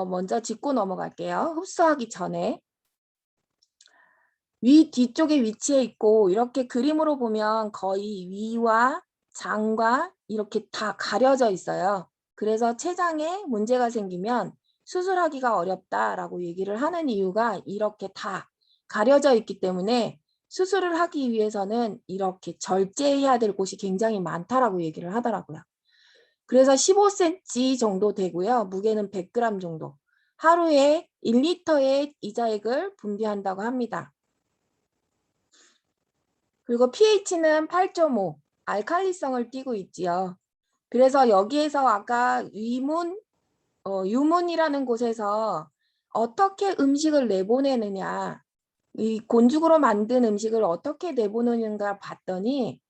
먼저 짚고 넘어갈게요. 흡수하기 전에. 위 뒤쪽에 위치해 있고 이렇게 그림으로 보면 거의 위와 장과 이렇게 다 가려져 있어요. 그래서 췌장에 문제가 생기면 수술하기가 어렵다라고 얘기를 하는 이유가 이렇게 다 가려져 있기 때문에 수술을 하기 위해서는 이렇게 절제해야 될 곳이 굉장히 많다라고 얘기를 하더라고요. 그래서 15cm 정도 되고요. 무게는 100g 정도. 하루에 1리터의 이자액을 분비한다고 합니다. 그리고 pH는 8.5, 알칼리성을 띠고 있지요. 그래서 여기에서 아까 유문이라는 곳에서 어떻게 음식을 내보내느냐, 이 곤죽으로 만든 음식을 어떻게 내보내는가 봤더니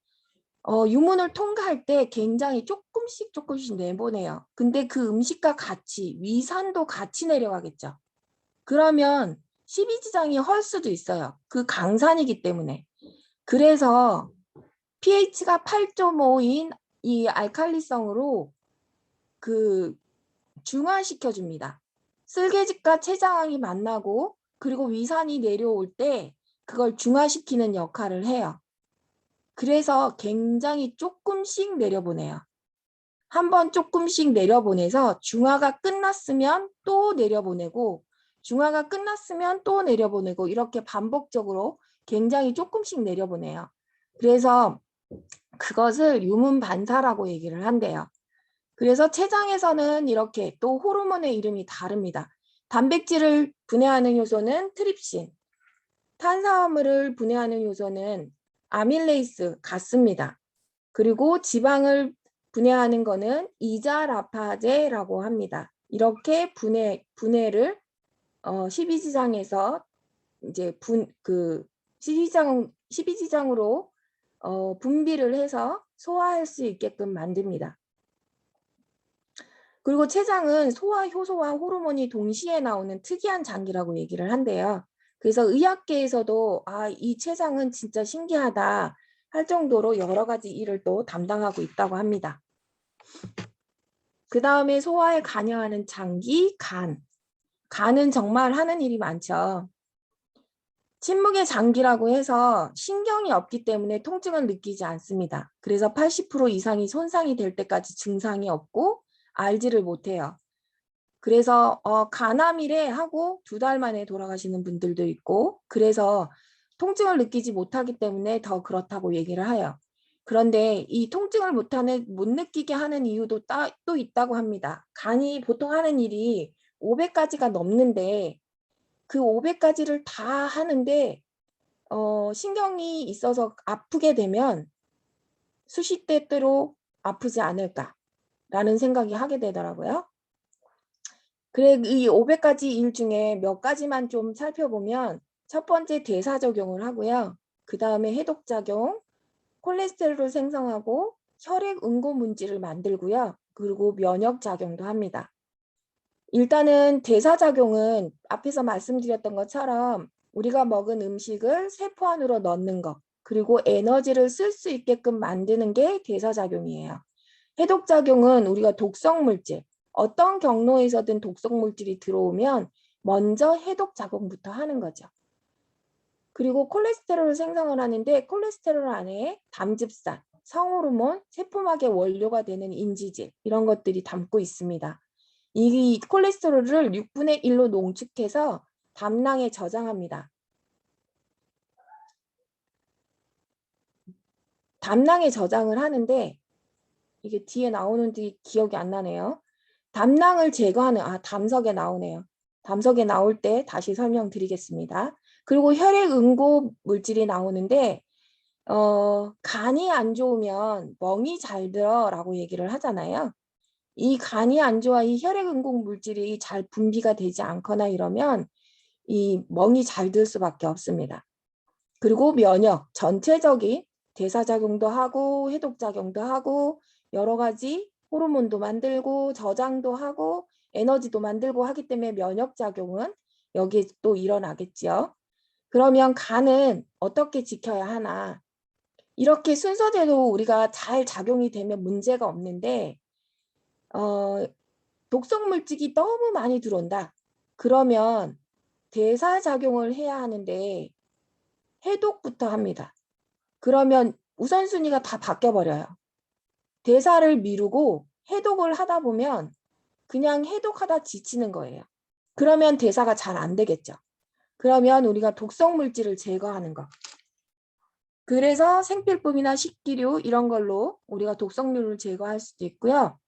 유문을 통과할 때 굉장히 조금씩 내보내요. 근데 그 음식과 같이 위산도 같이 내려가겠죠. 그러면 십이지장이 헐 수도 있어요. 그 강산이기 때문에. 그래서 pH가 8.5인 이 알칼리성으로 그 중화시켜 줍니다. 쓸개즙과 췌장이 만나고 그리고 위산이 내려올 때 그걸 중화시키는 역할을 해요. 그래서 굉장히 조금씩 내려보내요. 한번 조금씩 내려보내서 중화가 끝났으면 또 내려보내고 중화가 끝났으면 또 내려보내고 이렇게 반복적으로 굉장히 조금씩 내려보내요. 그래서 그것을 유문반사라고 얘기를 한대요. 그래서 췌장에서는 이렇게 또 호르몬의 이름이 다릅니다. 단백질을 분해하는 요소는 트립신, 탄수화물을 분해하는 요소는 아밀레이스 같습니다. 그리고 지방을 분해하는 거는 이자라파제라고 합니다. 이렇게 분해를 12지장에서 이제 그 12지장으로 분비를 해서 소화할 수 있게끔 만듭니다. 그리고 췌장은 소화 효소와 호르몬이 동시에 나오는 특이한 장기라고 얘기를 한대요. 그래서 의학계에서도 이 췌장은 진짜 신기하다 할 정도로 여러 가지 일을 또 담당하고 있다고 합니다. 그 다음에 소화에 관여하는 장기, 간. 간은 정말 하는 일이 많죠. 침묵의 장기라고 해서 신경이 없기 때문에 통증을 느끼지 않습니다. 그래서 80% 이상이 손상이 될 때까지 증상이 없고 알지를 못해요. 그래서 간암이래 하고 2달 만에 돌아가시는 분들도 있고 그래서 통증을 느끼지 못하기 때문에 더 그렇다고 얘기를 해요. 그런데 이 통증을 못 느끼게 하는 이유도 또 있다고 합니다. 간이 보통 하는 일이 500가지가 넘는데 그 500가지를 다 하는데 신경이 있어서 아프게 되면 수시때때로 아프지 않을까라는 생각이 하게 되더라고요. 그래, 이 500가지 일 중에 몇 가지만 좀 살펴보면 첫 번째 대사작용을 하고요. 그 다음에 해독작용, 콜레스테롤을 생성하고 혈액 응고문질을 만들고요. 그리고 면역작용도 합니다. 일단은 대사작용은 앞에서 말씀드렸던 것처럼 우리가 먹은 음식을 세포 안으로 넣는 것, 그리고 에너지를 쓸 수 있게끔 만드는 게 대사작용이에요. 해독작용은 우리가 독성물질, 어떤 경로에서든 독성물질이 들어오면 먼저 해독작용부터 하는 거죠. 그리고 콜레스테롤을 생성을 하는데 콜레스테롤 안에 담즙산, 성호르몬, 세포막의 원료가 되는 인지질 이런 것들이 담고 있습니다. 이 콜레스테롤을 6분의 1로 농축해서 담낭에 저장합니다. 담낭에 저장을 하는데 이게 뒤에 나오는지 기억이 안 나네요. 담낭을 제거하는, 담석에 나오네요. 담석에 나올 때 다시 설명드리겠습니다. 그리고 혈액 응고 물질이 나오는데 간이 안 좋으면 멍이 잘 들어라고 얘기를 하잖아요. 이 간이 안 좋아 이 혈액 응고 물질이 잘 분비가 되지 않거나 이러면 이 멍이 잘 들 수밖에 없습니다. 그리고 면역, 전체적인 대사작용도 하고 해독작용도 하고 여러 가지 호르몬도 만들고 저장도 하고 에너지도 만들고 하기 때문에 면역작용은 여기에 또 일어나겠죠. 그러면 간은 어떻게 지켜야 하나? 이렇게 순서대로 우리가 잘 작용이 되면 문제가 없는데 독성물질이 너무 많이 들어온다. 그러면 대사작용을 해야 하는데 해독부터 합니다. 그러면 우선순위가 다 바뀌어버려요. 대사를 미루고 해독을 하다 보면 그냥 해독하다 지치는 거예요. 그러면 대사가 잘 안 되겠죠. 그러면 우리가 독성 물질을 제거하는 거. 그래서 생필품이나 식기류 이런 걸로 우리가 독성류를 제거할 수도 있고요.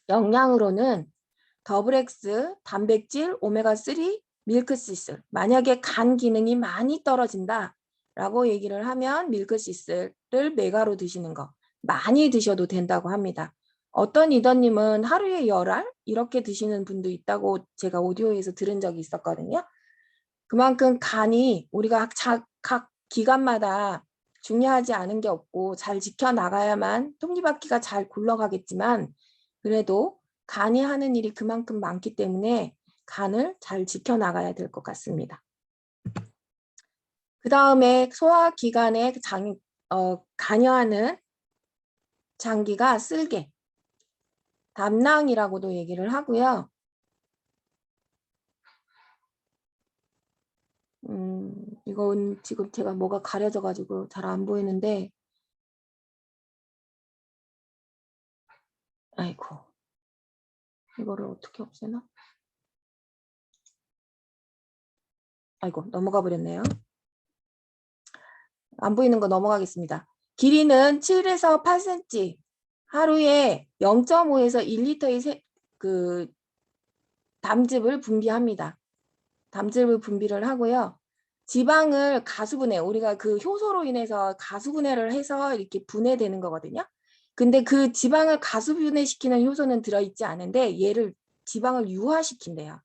영양으로는 더블 X, 단백질, 오메가3, 밀크시슬. 만약에 간 기능이 많이 떨어진다라고 얘기를 하면 밀크시슬을 메가로 드시는 거. 많이 드셔도 된다고 합니다. 어떤 리더님은 하루에 10알 이렇게 드시는 분도 있다고 제가 오디오에서 들은 적이 있었거든요. 그만큼 간이 우리가 각 기관마다 중요하지 않은 게 없고 잘 지켜나가야만 톱니바퀴가 잘 굴러가겠지만 그래도 간이 하는 일이 그만큼 많기 때문에 간을 잘 지켜나가야 될 것 같습니다. 그 다음에 소화기관에 관여하는 장기가 쓸개, 담낭이라고도 얘기를 하고요. 이건 지금 제가 뭐가 가려져 가지고 잘 안 보이는데 아이고 이거를 어떻게 없애나? 아이고 넘어가 버렸네요. 안 보이는 거 넘어가겠습니다. 길이는 7에서 8cm, 하루에 0.5에서 1리터의 담즙을 분비합니다. 담즙을 분비를 하고요. 지방을 가수분해, 우리가 그 효소로 인해서 가수분해를 해서 이렇게 분해되는 거거든요. 근데 그 지방을 가수분해시키는 효소는 들어있지 않은데 얘를 지방을 유화시킨대요.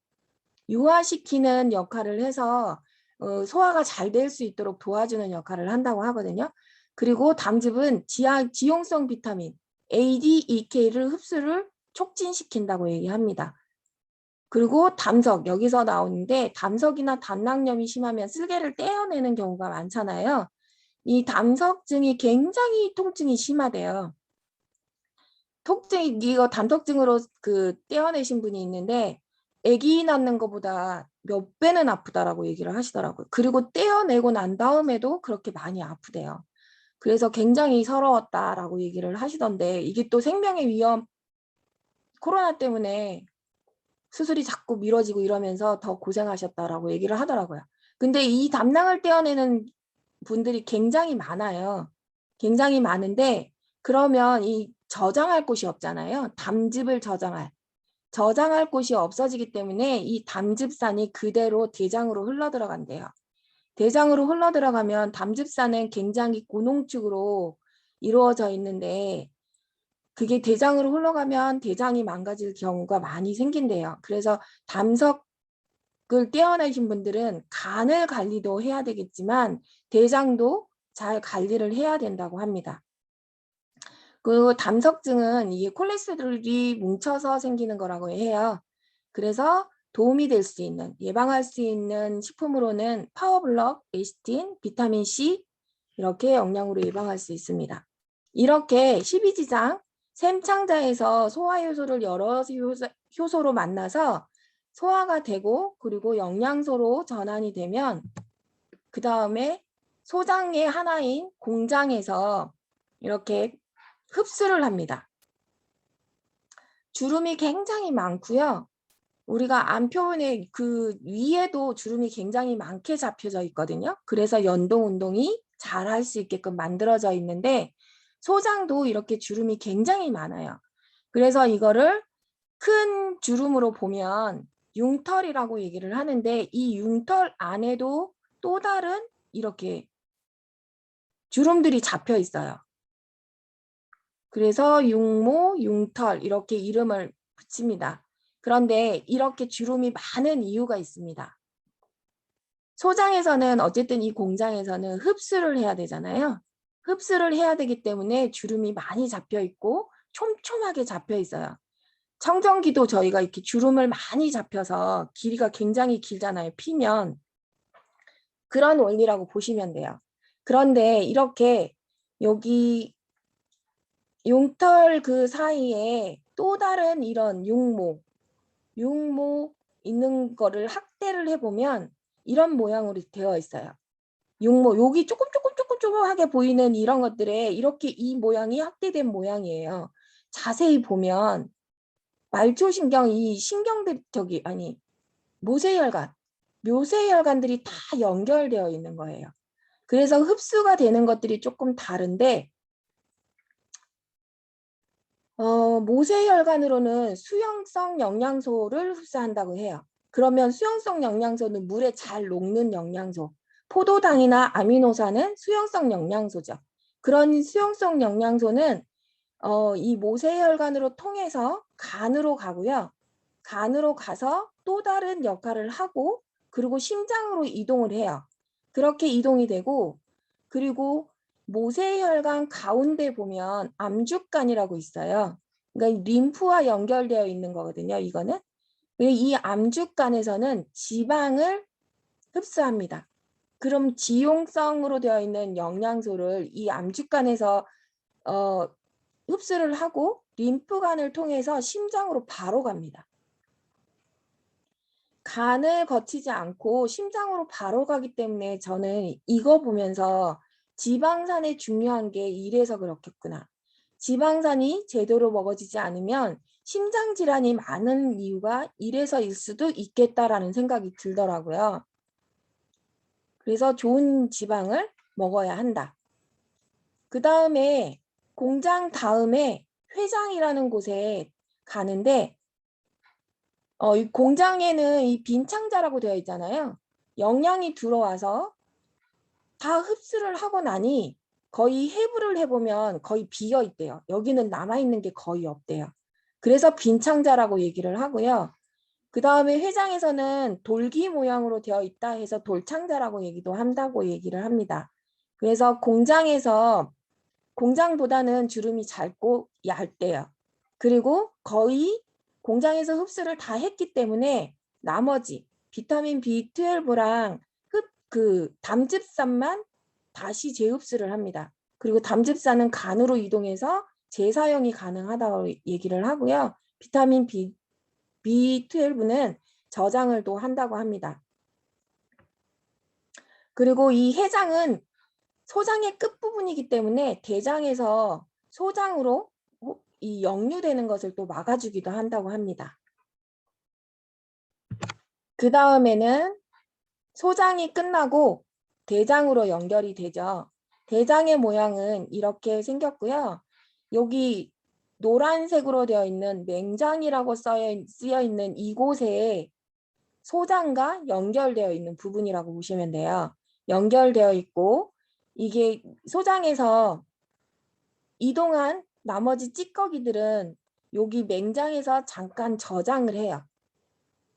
유화시키는 역할을 해서 소화가 잘 될 수 있도록 도와주는 역할을 한다고 하거든요. 그리고 담즙은 지용성 비타민 ADEK를 흡수를 촉진시킨다고 얘기합니다. 그리고 담석, 여기서 나오는데 담석이나 담낭염이 심하면 쓸개를 떼어내는 경우가 많잖아요. 이 담석증이 굉장히 통증이 심하대요. 이거 담석증으로 떼어내신 분이 있는데 아기 낳는 것보다 몇 배는 아프다라고 얘기를 하시더라고요. 그리고 떼어내고 난 다음에도 그렇게 많이 아프대요. 그래서 굉장히 서러웠다라고 얘기를 하시던데 이게 또 생명의 위험, 코로나 때문에 수술이 자꾸 미뤄지고 이러면서 더 고생하셨다라고 얘기를 하더라고요. 근데 이 담낭을 떼어내는 분들이 굉장히 많아요. 굉장히 많은데 그러면 이 저장할 곳이 없잖아요. 담즙을 저장할 곳이 없어지기 때문에 이 담즙산이 그대로 대장으로 흘러들어간대요. 대장으로 흘러들어가면 담즙산은 굉장히 고농축으로 이루어져 있는데 그게 대장으로 흘러가면 대장이 망가질 경우가 많이 생긴대요. 그래서 담석을 떼어내신 분들은 간을 관리도 해야 되겠지만 대장도 잘 관리를 해야 된다고 합니다. 그 담석증은 이게 콜레스테롤이 뭉쳐서 생기는 거라고 해요. 그래서 도움이 될 수 있는, 예방할 수 있는 식품으로는 파워블럭, 에스틴, 비타민C 이렇게 영양으로 예방할 수 있습니다. 이렇게 12지장 샘창자에서 소화효소를 여러 효소로 만나서 소화가 되고 그리고 영양소로 전환이 되면 그 다음에 소장의 하나인 공장에서 이렇게 흡수를 합니다. 주름이 굉장히 많고요. 우리가 안표의 그 위에도 주름이 굉장히 많게 잡혀져 있거든요. 그래서 연동 운동이 잘 할 수 있게끔 만들어져 있는데 소장도 이렇게 주름이 굉장히 많아요. 그래서 이거를 큰 주름으로 보면 융털이라고 얘기를 하는데 이 융털 안에도 또 다른 이렇게 주름들이 잡혀 있어요. 그래서 융모, 융털 이렇게 이름을 붙입니다. 그런데 이렇게 주름이 많은 이유가 있습니다. 소장에서는 어쨌든 이 공장에서는 흡수를 해야 되잖아요. 흡수를 해야 되기 때문에 주름이 많이 잡혀 있고 촘촘하게 잡혀 있어요. 청정기도 저희가 이렇게 주름을 많이 잡혀서 길이가 굉장히 길잖아요. 피면. 그런 원리라고 보시면 돼요. 그런데 이렇게 여기 융털 그 사이에 또 다른 이런 융모 있는 거를 확대를 해보면 이런 모양으로 되어 있어요. 육모, 여기 조금하게 보이는 이런 것들에 이렇게 이 모양이 확대된 모양이에요. 자세히 보면 말초신경, 이 신경들, 묘세혈관들이 다 연결되어 있는 거예요. 그래서 흡수가 되는 것들이 조금 다른데, 모세혈관으로는 수용성 영양소를 흡수한다고 해요. 그러면 수용성 영양소는 물에 잘 녹는 영양소, 포도당이나 아미노산은 수용성 영양소죠. 그런 수용성 영양소는 이 모세혈관으로 통해서 간으로 가고요. 간으로 가서 또 다른 역할을 하고, 그리고 심장으로 이동을 해요. 그렇게 이동이 되고, 그리고 모세혈관 가운데 보면 암죽간이라고 있어요. 그러니까 림프와 연결되어 있는 거거든요. 이거는. 이 암죽간에서는 지방을 흡수합니다. 그럼 지용성으로 되어 있는 영양소를 이 암죽간에서 흡수를 하고 림프관을 통해서 심장으로 바로 갑니다. 간을 거치지 않고 심장으로 바로 가기 때문에 저는 이거 보면서 지방산의 중요한 게 이래서 그렇겠구나. 지방산이 제대로 먹어지지 않으면 심장 질환이 많은 이유가 이래서일 수도 있겠다라는 생각이 들더라고요. 그래서 좋은 지방을 먹어야 한다. 그 다음에 공장 다음에 회장이라는 곳에 가는데 이 공장에는 이 빈창자라고 되어 있잖아요. 영양이 들어와서 다 흡수를 하고 나니 거의 해부를 해보면 거의 비어 있대요. 여기는 남아있는 게 거의 없대요. 그래서 빈창자라고 얘기를 하고요. 그 다음에 회장에서는 돌기 모양으로 되어 있다 해서 돌창자라고 얘기도 한다고 얘기를 합니다. 그래서 공장보다는 주름이 짧고 얇대요. 그리고 거의 공장에서 흡수를 다 했기 때문에 나머지 비타민 B12랑 담즙산만 다시 재흡수를 합니다. 그리고 담즙산은 간으로 이동해서 재사용이 가능하다고 얘기를 하고요. 비타민 B12는 저장을 또 한다고 합니다. 그리고 이 해장은 소장의 끝부분이기 때문에 대장에서 소장으로 이 역류되는 것을 또 막아주기도 한다고 합니다. 그 다음에는 소장이 끝나고 대장으로 연결이 되죠. 대장의 모양은 이렇게 생겼고요. 여기 노란색으로 되어 있는 맹장이라고 쓰여 있는 이곳에 소장과 연결되어 있는 부분이라고 보시면 돼요. 연결되어 있고 이게 소장에서 이동한 나머지 찌꺼기들은 여기 맹장에서 잠깐 저장을 해요.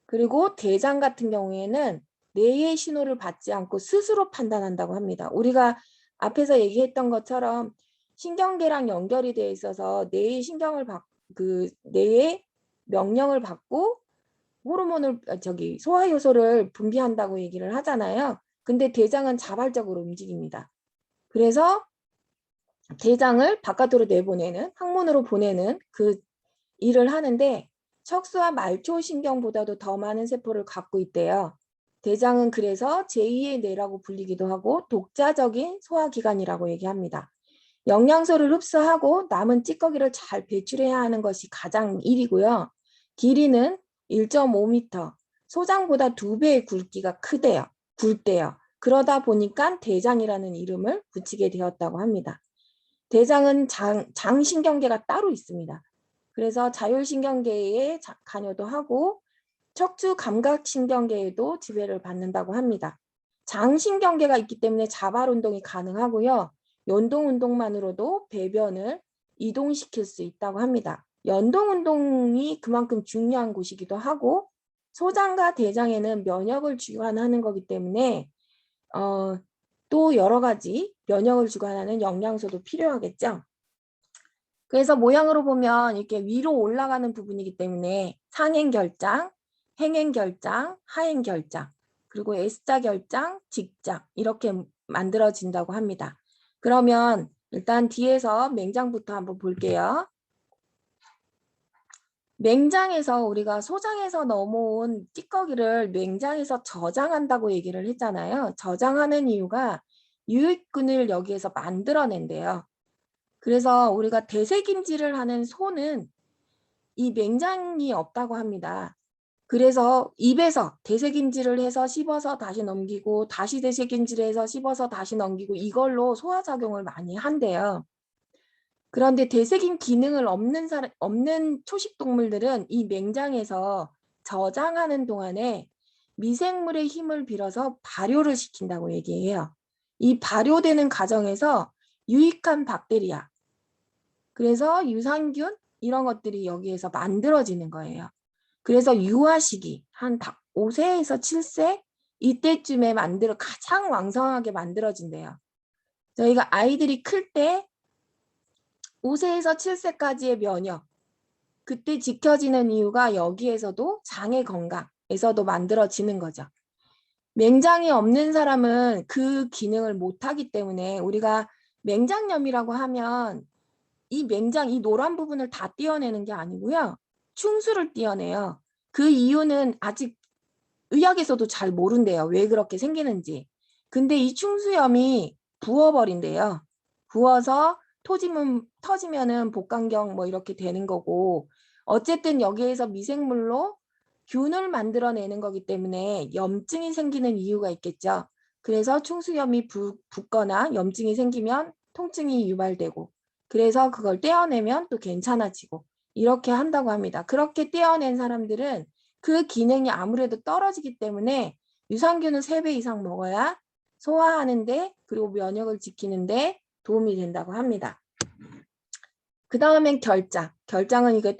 그리고 대장 같은 경우에는 뇌의 신호를 받지 않고 스스로 판단한다고 합니다. 우리가 앞에서 얘기했던 것처럼 신경계랑 연결이 되어 있어서 뇌의 뇌의 명령을 받고 소화효소를 분비한다고 얘기를 하잖아요. 근데 대장은 자발적으로 움직입니다. 그래서 대장을 바깥으로 내보내는, 항문으로 보내는 그 일을 하는데 척수와 말초신경보다도 더 많은 세포를 갖고 있대요. 대장은 그래서 제2의 뇌라고 불리기도 하고 독자적인 소화기관이라고 얘기합니다. 영양소를 흡수하고 남은 찌꺼기를 잘 배출해야 하는 것이 가장 일이고요. 길이는 1.5m, 소장보다 2배의 굵기가 굵대요. 그러다 보니까 대장이라는 이름을 붙이게 되었다고 합니다. 대장은 장신경계가 따로 있습니다. 그래서 자율신경계에 관여도 하고 척추 감각신경계에도 지배를 받는다고 합니다. 장신경계가 있기 때문에 자발운동이 가능하고요. 연동운동만으로도 배변을 이동시킬 수 있다고 합니다. 연동운동이 그만큼 중요한 곳이기도 하고 소장과 대장에는 면역을 주관하는 거기 때문에 또 여러 가지 면역을 주관하는 영양소도 필요하겠죠. 그래서 모양으로 보면 이렇게 위로 올라가는 부분이기 때문에 상행결장, 행행결장, 하행결장, 그리고 S자결장, 직장 이렇게 만들어진다고 합니다. 그러면 일단 뒤에서 맹장부터 한번 볼게요. 맹장에서 우리가 소장에서 넘어온 찌꺼기를 맹장에서 저장한다고 얘기를 했잖아요. 저장하는 이유가 유익균을 여기에서 만들어낸대요. 그래서 우리가 대세김질을 하는 소는 이 맹장이 없다고 합니다. 그래서 입에서 대세김질을 해서 씹어서 다시 넘기고 다시 대세김질해서 씹어서 다시 넘기고 이걸로 소화작용을 많이 한대요. 그런데 대세김 기능을 없는 초식동물들은 이 맹장에서 저장하는 동안에 미생물의 힘을 빌어서 발효를 시킨다고 얘기해요. 이 발효되는 과정에서 유익한 박테리아, 그래서 유산균 이런 것들이 여기에서 만들어지는 거예요. 그래서 유아 시기 한 5세에서 7세 이때쯤에 가장 왕성하게 만들어진대요. 저희가 아이들이 클 때 5세에서 7세까지의 면역, 그때 지켜지는 이유가 여기에서도 장의 건강에서도 만들어지는 거죠. 맹장이 없는 사람은 그 기능을 못하기 때문에 우리가 맹장염이라고 하면 이 맹장, 이 노란 부분을 다 떼어내는 게 아니고요. 충수를 떼어내요. 그 이유는 아직 의학에서도 잘 모른대요. 왜 그렇게 생기는지. 근데 이 충수염이 부어버린대요. 부어서 터지면은 복강경 뭐 이렇게 되는 거고, 어쨌든 여기에서 미생물로 균을 만들어내는 거기 때문에 염증이 생기는 이유가 있겠죠. 그래서 충수염이 붓거나 염증이 생기면 통증이 유발되고, 그래서 그걸 떼어내면 또 괜찮아지고 이렇게 한다고 합니다. 그렇게 떼어낸 사람들은 그 기능이 아무래도 떨어지기 때문에 유산균을 3배 이상 먹어야 소화하는데 그리고 면역을 지키는데 도움이 된다고 합니다. 그 다음엔 결장. 결장은 이게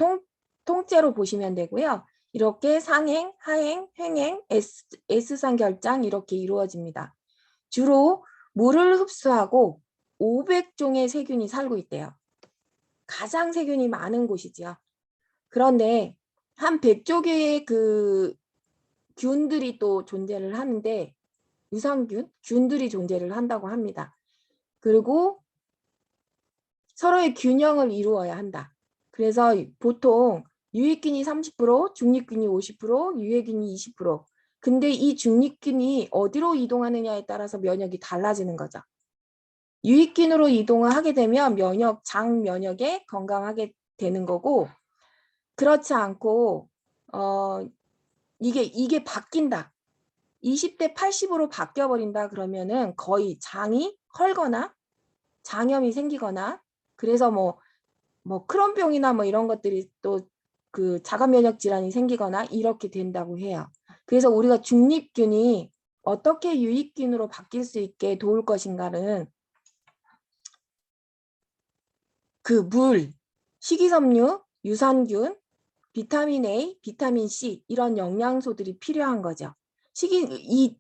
통째로 보시면 되고요. 이렇게 상행, 하행, 횡행, S상 결장 이렇게 이루어집니다. 주로 물을 흡수하고 500종의 세균이 살고 있대요. 가장 세균이 많은 곳이지요. 그런데 한 100조 개의 그 균들이 또 존재를 하는데 유산균, 균들이 존재를 한다고 합니다. 그리고 서로의 균형을 이루어야 한다. 그래서 보통 유익균이 30%, 중립균이 50%, 유해균이 20%. 근데 이 중립균이 어디로 이동하느냐에 따라서 면역이 달라지는 거죠. 유익균으로 이동을 하게 되면 장 면역에 건강하게 되는 거고, 그렇지 않고 이게 바뀐다. 20대 80으로 바뀌어버린다 그러면은 거의 장이 헐거나 장염이 생기거나, 그래서 뭐 크론병이나 뭐 이런 것들이 또 그 자가 면역 질환이 생기거나 이렇게 된다고 해요. 그래서 우리가 중립균이 어떻게 유익균으로 바뀔 수 있게 도울 것인가는 그 물, 식이섬유, 유산균, 비타민 A, 비타민 C 이런 영양소들이 필요한 거죠. 이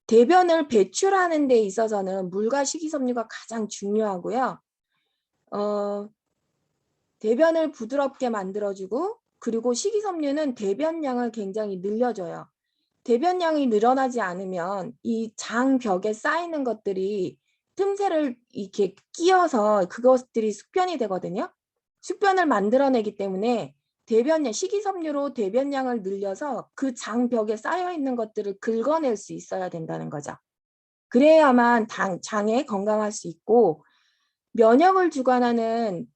대변을 배출하는 데 있어서는 물과 식이섬유가 가장 중요하고요. 대변을 부드럽게 만들어주고, 그리고 식이섬유는 대변량을 굉장히 늘려줘요. 대변량이 늘어나지 않으면 이 장벽에 쌓이는 것들이 틈새를 이렇게 끼어서 그것들이 숙변이 되거든요. 숙변을 만들어내기 때문에 식이섬유로 대변량을 늘려서 그 장벽에 쌓여 있는 것들을 긁어낼 수 있어야 된다는 거죠. 그래야만 장에 건강할 수 있고, 면역을 주관하는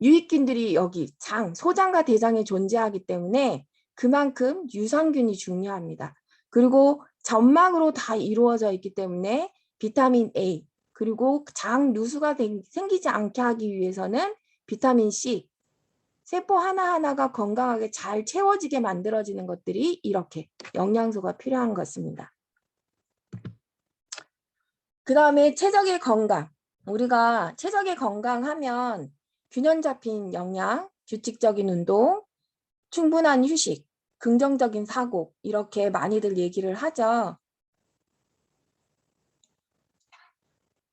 유익균들이 여기 소장과 대장에 존재하기 때문에 그만큼 유산균이 중요합니다. 그리고 점막으로 다 이루어져 있기 때문에 비타민 A, 그리고 장 누수가 생기지 않게 하기 위해서는 비타민 C, 세포 하나하나가 건강하게 잘 채워지게 만들어지는 것들이 이렇게 영양소가 필요한 것입니다. 그 다음에 최적의 건강. 우리가 최적의 건강하면 균형 잡힌 영양, 규칙적인 운동, 충분한 휴식, 긍정적인 사고 이렇게 많이들 얘기를 하죠.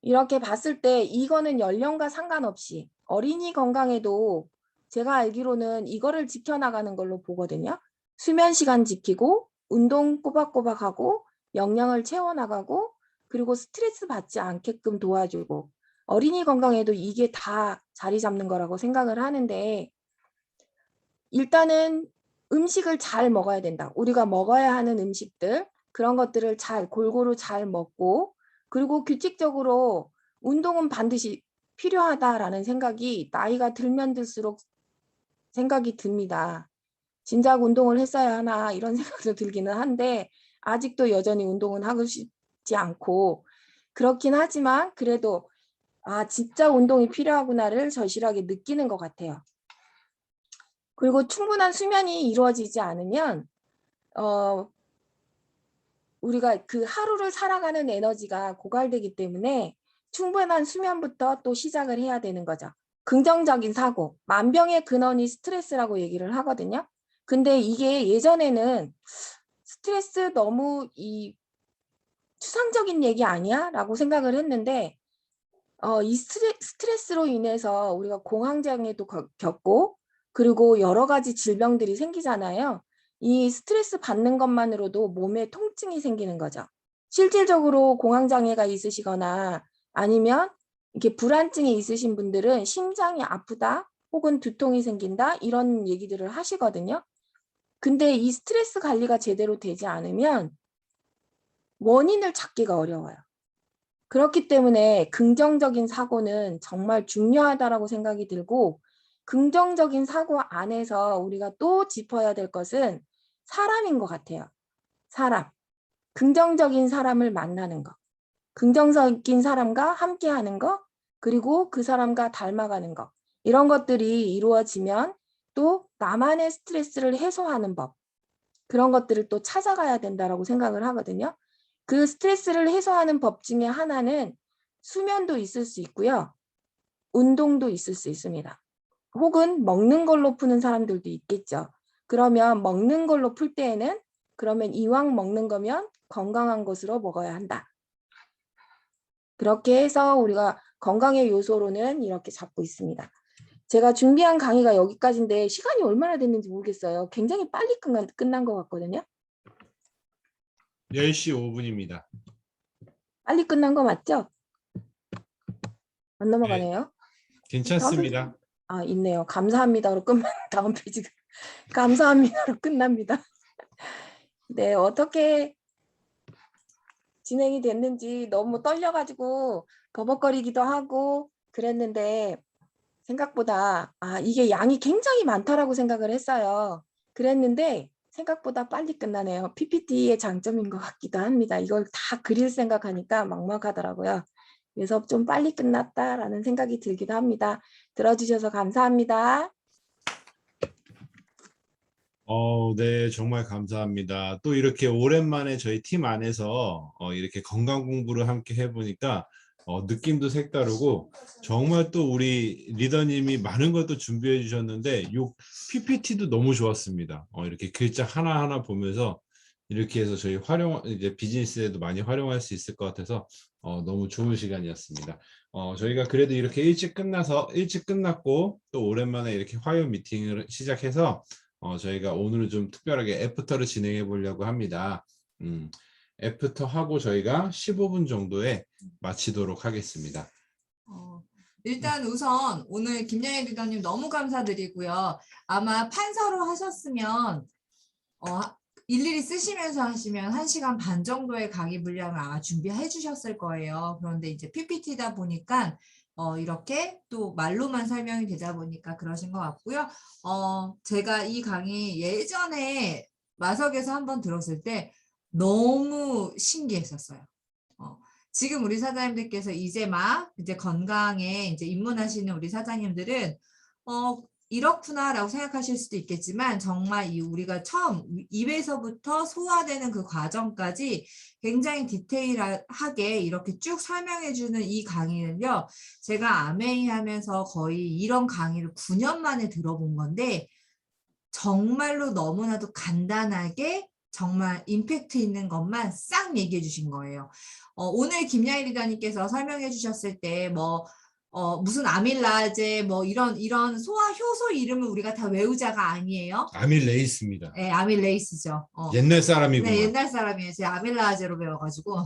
이렇게 봤을 때 이거는 연령과 상관없이 어린이 건강에도 제가 알기로는 이거를 지켜나가는 걸로 보거든요. 수면 시간 지키고, 운동 꼬박꼬박 하고, 영양을 채워나가고, 그리고 스트레스 받지 않게끔 도와주고, 어린이 건강에도 이게 다 자리 잡는 거라고 생각을 하는데, 일단은 음식을 잘 먹어야 된다. 우리가 먹어야 하는 음식들, 그런 것들을 골고루 잘 먹고, 그리고 규칙적으로 운동은 반드시 필요하다라는 생각이 나이가 들면 들수록 생각이 듭니다. 진작 운동을 했어야 하나 이런 생각도 들기는 한데 아직도 여전히 운동은 하고 싶지 않고 그렇긴 하지만 그래도 진짜 운동이 필요하구나를 절실하게 느끼는 것 같아요. 그리고 충분한 수면이 이루어지지 않으면 우리가 그 하루를 살아가는 에너지가 고갈되기 때문에 충분한 수면부터 또 시작을 해야 되는 거죠. 긍정적인 사고, 만병의 근원이 스트레스라고 얘기를 하거든요. 근데 이게 예전에는 스트레스 너무 추상적인 얘기 아니야? 라고 생각을 했는데 이 스트레스로 인해서 우리가 공황장애도 겪고 그리고 여러 가지 질병들이 생기잖아요. 이 스트레스 받는 것만으로도 몸에 통증이 생기는 거죠. 실질적으로 공황장애가 있으시거나 아니면 이렇게 불안증이 있으신 분들은 심장이 아프다 혹은 두통이 생긴다 이런 얘기들을 하시거든요. 근데 이 스트레스 관리가 제대로 되지 않으면 원인을 찾기가 어려워요. 그렇기 때문에 긍정적인 사고는 정말 중요하다고 생각이 들고 긍정적인 사고 안에서 우리가 또 짚어야 될 것은 사람인 것 같아요. 사람. 긍정적인 사람을 만나는 것. 긍정적인 사람과 함께하는 것. 그리고 그 사람과 닮아가는 것. 이런 것들이 이루어지면 또 나만의 스트레스를 해소하는 법. 그런 것들을 또 찾아가야 된다고 생각을 하거든요. 그 스트레스를 해소하는 법 중에 하나는 수면도 있을 수 있고요. 운동도 있을 수 있습니다. 혹은 먹는 걸로 푸는 사람들도 있겠죠. 그러면 먹는 걸로 풀 때에는 그러면 이왕 먹는 거면 건강한 것으로 먹어야 한다. 그렇게 해서 우리가 건강의 요소로는 이렇게 잡고 있습니다. 제가 준비한 강의가 여기까지인데 시간이 얼마나 됐는지 모르겠어요. 굉장히 빨리 끝난 것 같거든요. 10시 5분입니다. 빨리 끝난 거 맞죠? 안 네, 넘어가네요. 괜찮습니다. 있네요. 감사합니다로 끝난 다음 페이지가 감사합니다로 끝납니다. 네, 어떻게 진행이 됐는지 너무 떨려가지고 버벅거리기도 하고 그랬는데 생각보다 이게 양이 굉장히 많다라고 생각을 했어요. 그랬는데 생각보다 빨리 끝나네요. PPT의 장점인 것 같기도 합니다. 이걸 다 그릴 생각하니까 막막하더라고요. 그래서 좀 빨리 끝났다라는 생각이 들기도 합니다. 들어주셔서 감사합니다. 네, 정말 감사합니다. 또 이렇게 오랜만에 저희 팀 안에서 이렇게 건강 공부를 함께 해보니까 느낌도 색다르고 정말 또 우리 리더님이 많은 것도 준비해 주셨는데 요 PPT도 너무 좋았습니다. 이렇게 글자 하나하나 보면서 이렇게 해서 저희 이제 비즈니스에도 많이 활용할 수 있을 것 같아서 너무 좋은 시간이었습니다. 저희가 그래도 이렇게 일찍 끝났고 또 오랜만에 이렇게 화요 미팅을 시작해서 저희가 오늘은 좀 특별하게 애프터를 진행해 보려고 합니다. 애프터 하고 저희가 15분 정도에 마치도록 하겠습니다. 일단 우선 오늘 김영애 리더님 너무 감사드리고요. 아마 판서로 하셨으면 일일이 쓰시면서 하시면 1시간 반 정도의 강의 분량을 아마 준비해 주셨을 거예요. 그런데 이제 PPT다 보니까 이렇게 또 말로만 설명이 되다 보니까 그러신 것 같고요. 제가 이 강의 예전에 마석에서 한번 들었을 때 너무 신기했었어요. 지금 우리 사장님들께서 이제 건강에 이제 입문하시는 우리 사장님들은 이렇구나라고 생각하실 수도 있겠지만 정말 우리가 처음 입에서부터 소화되는 그 과정까지 굉장히 디테일하게 이렇게 쭉 설명해주는 이 강의는요. 제가 아메이 하면서 거의 이런 강의를 9년 만에 들어본 건데 정말로 너무나도 간단하게 정말 임팩트 있는 것만 싹 얘기해 주신 거예요. 오늘 김야일 리더님께서 설명해 주셨을 때 무슨 아밀라제 이런 소화 효소 이름을 우리가 다 외우자가 아니에요. 아밀레이스입니다. 네, 아밀레이스죠. 옛날 사람이구나. 네, 옛날 사람이에요. 제가 아밀라제로 배워가지고.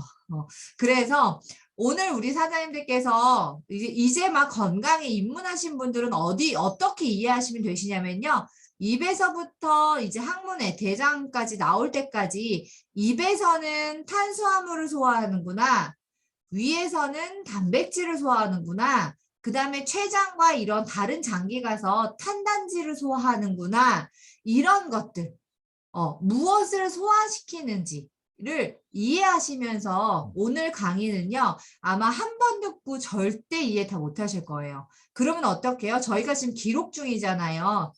그래서 오늘 우리 사장님들께서 이제 막 건강에 입문하신 분들은 어떻게 이해하시면 되시냐면요. 입에서부터 이제 항문에 대장까지 나올 때까지 입에서는 탄수화물을 소화하는구나. 위에서는 단백질을 소화하는구나. 그 다음에 췌장과 이런 다른 장기 가서 탄단지를 소화하는구나. 이런 것들, 무엇을 소화시키는지를 이해하시면서 오늘 강의는요, 아마 한 번 듣고 절대 이해 다 못하실 거예요. 그러면 어떡해요? 저희가 지금 기록 중이잖아요.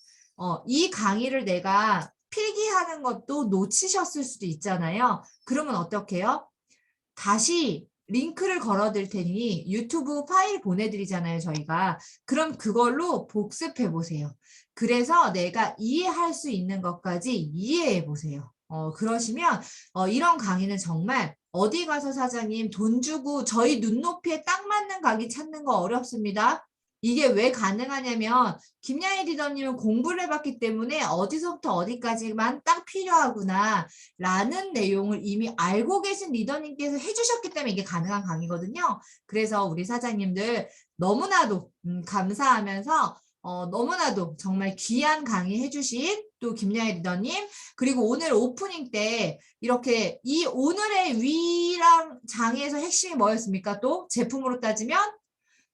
이 강의를 내가 필기하는 것도 놓치셨을 수도 있잖아요. 그러면 어떡해요? 다시 링크를 걸어드릴 테니 유튜브 파일 보내드리잖아요, 저희가. 그럼 그걸로 복습해 보세요. 그래서 내가 이해할 수 있는 것까지 이해해 보세요. 그러시면 이런 강의는 정말 어디 가서 사장님 돈 주고 저희 눈높이에 딱 맞는 강의 찾는 거 어렵습니다. 이게 왜 가능하냐면 김양희 리더님은 공부를 해봤기 때문에 어디서부터 어디까지만 딱 필요하구나 라는 내용을 이미 알고 계신 리더님께서 해주셨기 때문에 이게 가능한 강의거든요. 그래서 우리 사장님들 너무나도 감사하면서 너무나도 정말 귀한 강의 해주신 또 김양희 리더님, 그리고 오늘 오프닝 때 이렇게 이 오늘의 위랑 장에서 핵심이 뭐였습니까? 또 제품으로 따지면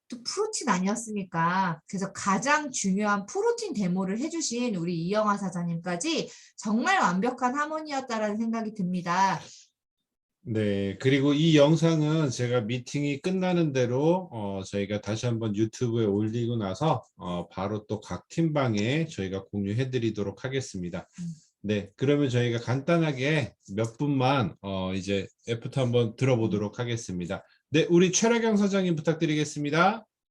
또 프로틴 아니었습니까? 그래서 가장 중요한 프로틴 데모를 해주신 우리 이영하 사장님까지 정말 완벽한 하모니였다라는 생각이 듭니다. 네, 그리고 이 영상은 제가 미팅이 끝나는 대로 저희가 다시 한번 유튜브에 올리고 나서 바로 또 각 팀방에 저희가 공유해 드리도록 하겠습니다. 네, 그러면 저희가 간단하게 몇 분만 이제 애프터 한번 들어보도록 하겠습니다. 네, 우리 최라경 사장님 부탁드리겠습니다.